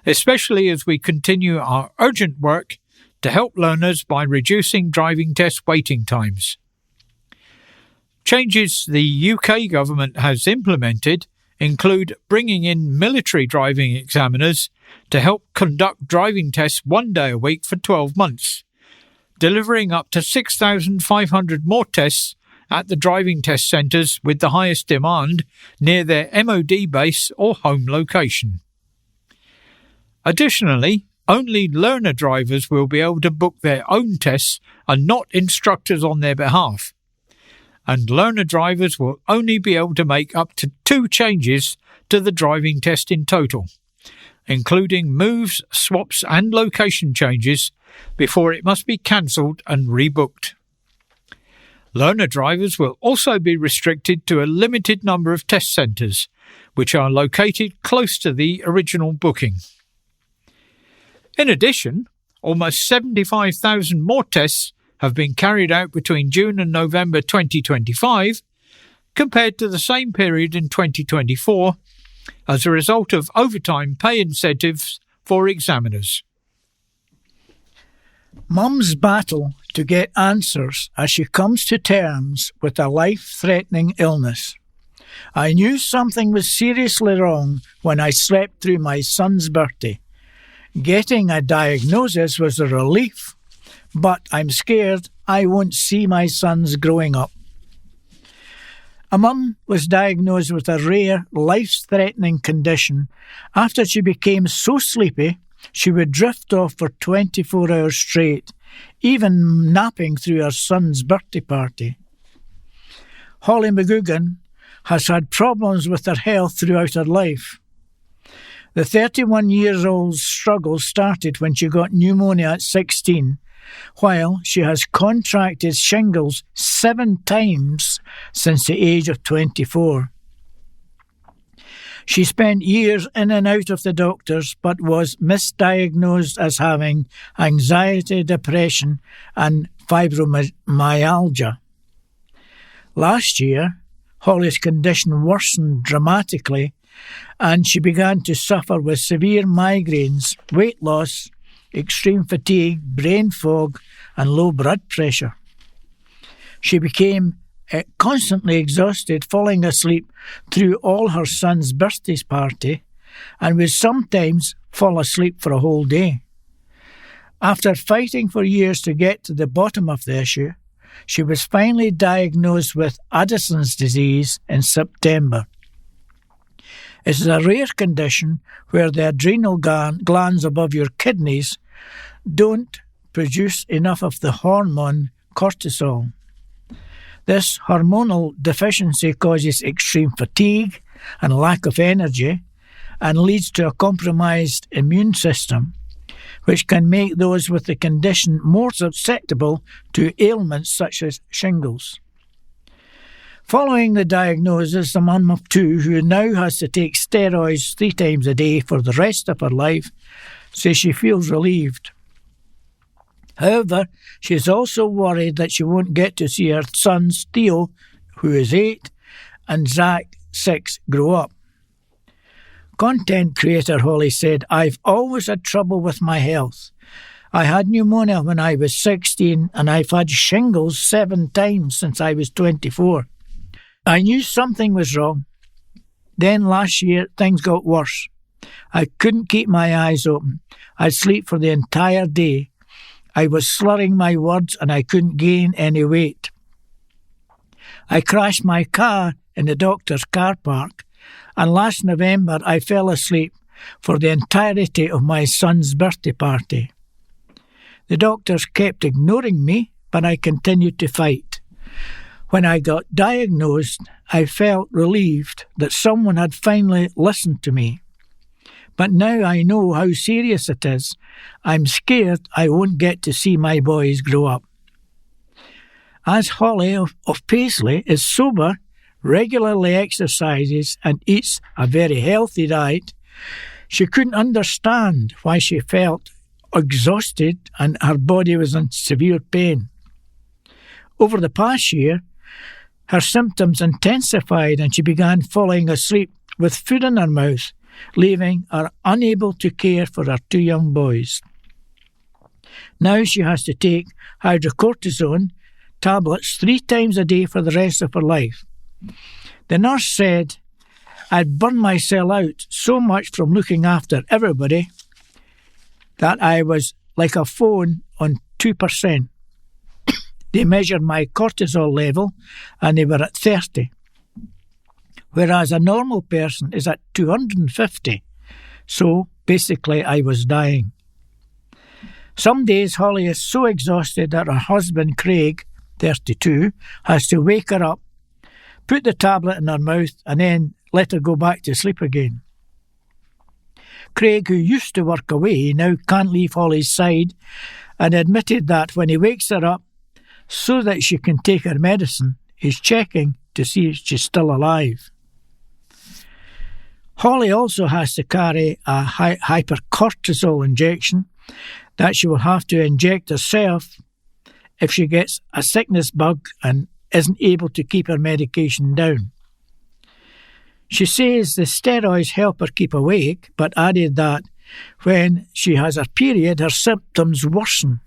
especially as we continue our urgent work to help learners by reducing driving test waiting times." Changes the UK government has implemented include bringing in military driving examiners to help conduct driving tests 1 day a week for 12 months, delivering up to 6,500 more tests at the driving test centres with the highest demand near their MOD base or home location. Additionally, only learner drivers will be able to book their own tests and not instructors on their behalf, and learner drivers will only be able to make up to 2 changes to the driving test in total, including moves, swaps and location changes, before it must be cancelled and rebooked. Learner drivers will also be restricted to a limited number of test centres, which are located close to the original booking. In addition, almost 75,000 more tests have been carried out between June and November 2025, compared to the same period in 2024, as a result of overtime pay incentives for examiners. Mum's battle to get answers as she comes to terms with a life-threatening illness. "I knew something was seriously wrong when I slept through my son's birthday. Getting a diagnosis was a relief, but I'm scared I won't see my sons growing up." A mum was diagnosed with a rare, life-threatening condition after she became so sleepy she would drift off for 24 hours straight, even napping through her son's birthday party. Holly McGugan has had problems with her health throughout her life. The 31-year-old's struggle started when she got pneumonia at 16, while she has contracted shingles 7 times since the age of 24. She spent years in and out of the doctors, but was misdiagnosed as having anxiety, depression and fibromyalgia. Last year, Holly's condition worsened dramatically, and she began to suffer with severe migraines, weight loss, extreme fatigue, brain fog and low blood pressure. She became constantly exhausted, falling asleep through all her son's birthday party, and would sometimes fall asleep for a whole day. After fighting for years to get to the bottom of the issue, she was finally diagnosed with Addison's disease in September. It is a rare condition where the adrenal glands above your kidneys don't produce enough of the hormone cortisol. This hormonal deficiency causes extreme fatigue and lack of energy and leads to a compromised immune system, which can make those with the condition more susceptible to ailments such as shingles. Following the diagnosis, the mum of two, who now has to take steroids 3 times a day for the rest of her life, says she feels relieved. However, she is also worried that she won't get to see her sons Theo, who is 8, and Zach, 6, grow up. Content creator Holly said, "I've always had trouble with my health. I had pneumonia when I was 16 and I've had shingles 7 times since I was 24. I knew something was wrong. Then last year things got worse. I couldn't keep my eyes open. I'd sleep for the entire day. I was slurring my words and I couldn't gain any weight. I crashed my car in the doctor's car park, and last November I fell asleep for the entirety of my son's birthday party. The doctors kept ignoring me, but I continued to fight. When I got diagnosed, I felt relieved that someone had finally listened to me. But now I know how serious it is. I'm scared I won't get to see my boys grow up." As Holly of Paisley is sober, regularly exercises and eats a very healthy diet, she couldn't understand why she felt exhausted and her body was in severe pain. Over the past year, her symptoms intensified and she began falling asleep with food in her mouth, leaving her unable to care for her 2 young boys. Now she has to take hydrocortisone tablets 3 times a day for the rest of her life. The nurse said, "I'd burned myself out so much from looking after everybody that I was like a phone on 2%. They measured my cortisol level and they were at 30. Whereas a normal person is at 250. So basically I was dying." Some days Holly is so exhausted that her husband Craig, 32, has to wake her up, put the tablet in her mouth and then let her go back to sleep again. Craig, who used to work away, now can't leave Holly's side and admitted that when he wakes her up so that she can take her medicine, he's checking to see if she's still alive. Holly also has to carry a hypercortisol injection that she will have to inject herself if she gets a sickness bug and isn't able to keep her medication down. She says the steroids help her keep awake, but added that when she has her period, her symptoms worsen,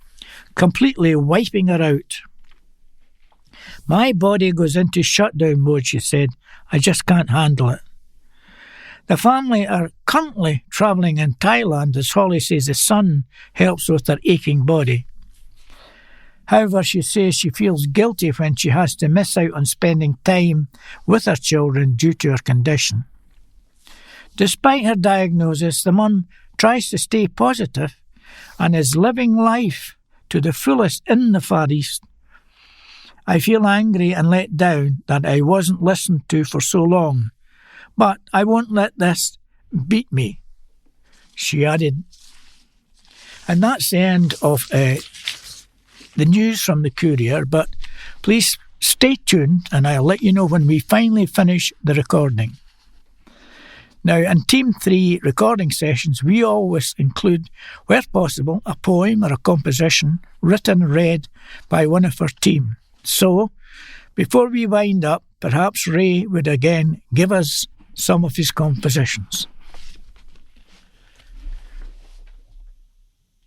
completely wiping her out. "My body goes into shutdown mode," she said. "I just can't handle it." The family are currently travelling in Thailand as Holly says the sun helps with her aching body. However, she says she feels guilty when she has to miss out on spending time with her children due to her condition. Despite her diagnosis, the mum tries to stay positive and is living life to the fullest in the Far East. "I feel angry and let down that I wasn't listened to for so long, but I won't let this beat me," she added. And that's the end of the news from the Courier, but please stay tuned and I'll let you know when we finally finish the recording. Now, in Team 3 recording sessions, we always include, where possible, a poem or a composition written and read by one of our team. So, before we wind up, perhaps Ray would again give us some of his compositions.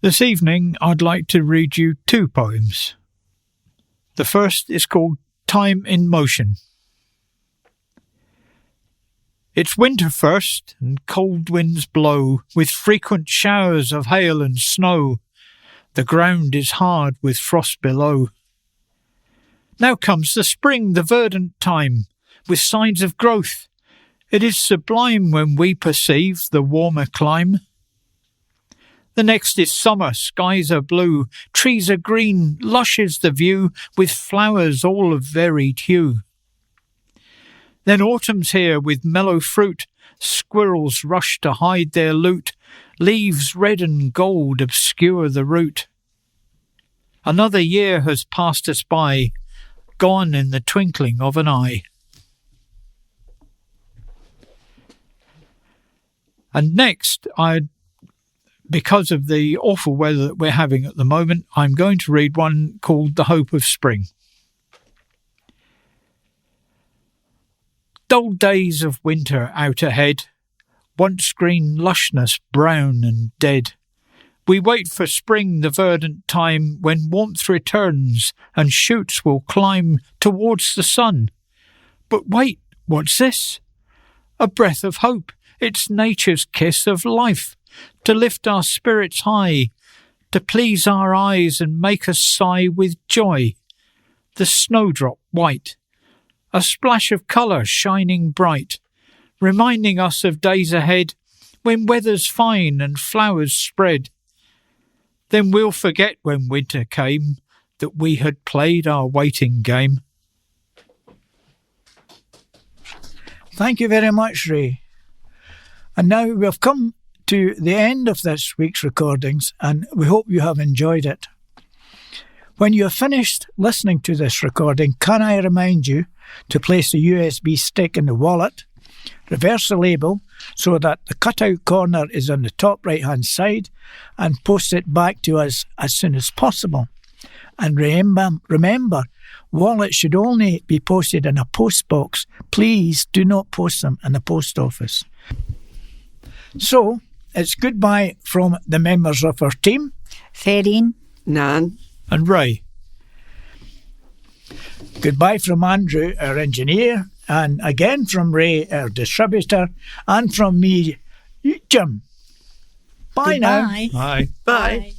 This evening I'd like to read you 2 poems. The first is called Time in Motion. It's winter first, and cold winds blow, with frequent showers of hail and snow. The ground is hard with frost below. Now comes the spring, the verdant time, with signs of growth. It is sublime when we perceive the warmer clime. The next is summer, skies are blue, trees are green, lush is the view, with flowers all of varied hue. Then autumn's here with mellow fruit, squirrels rush to hide their loot, leaves red and gold obscure the route. Another year has passed us by, gone in the twinkling of an eye. And next, because of the awful weather that we're having at the moment, I'm going to read one called The Hope of Spring. Dull days of winter out ahead, once green lushness brown and dead. We wait for spring, the verdant time, when warmth returns and shoots will climb towards the sun. But wait, what's this? A breath of hope, it's nature's kiss of life, to lift our spirits high, to please our eyes and make us sigh with joy. The snowdrop white, a splash of colour shining bright, reminding us of days ahead when weather's fine and flowers spread. Then we'll forget when winter came that we had played our waiting game. Thank you very much, Ray. And now we've come to the end of this week's recordings, and we hope you have enjoyed it. When you have finished listening to this recording, can I remind you to place the USB stick in the wallet, reverse the label so that the cutout corner is on the top right-hand side, and post it back to us as soon as possible. And remember, wallets should only be posted in a post box. Please do not post them in the post office. So, it's goodbye from the members of our team. Ferine, Nan, and Ray. Goodbye from Andrew, our engineer, and again from Ray, our distributor, and from me, Jim. Bye now. goodbye. Bye. bye.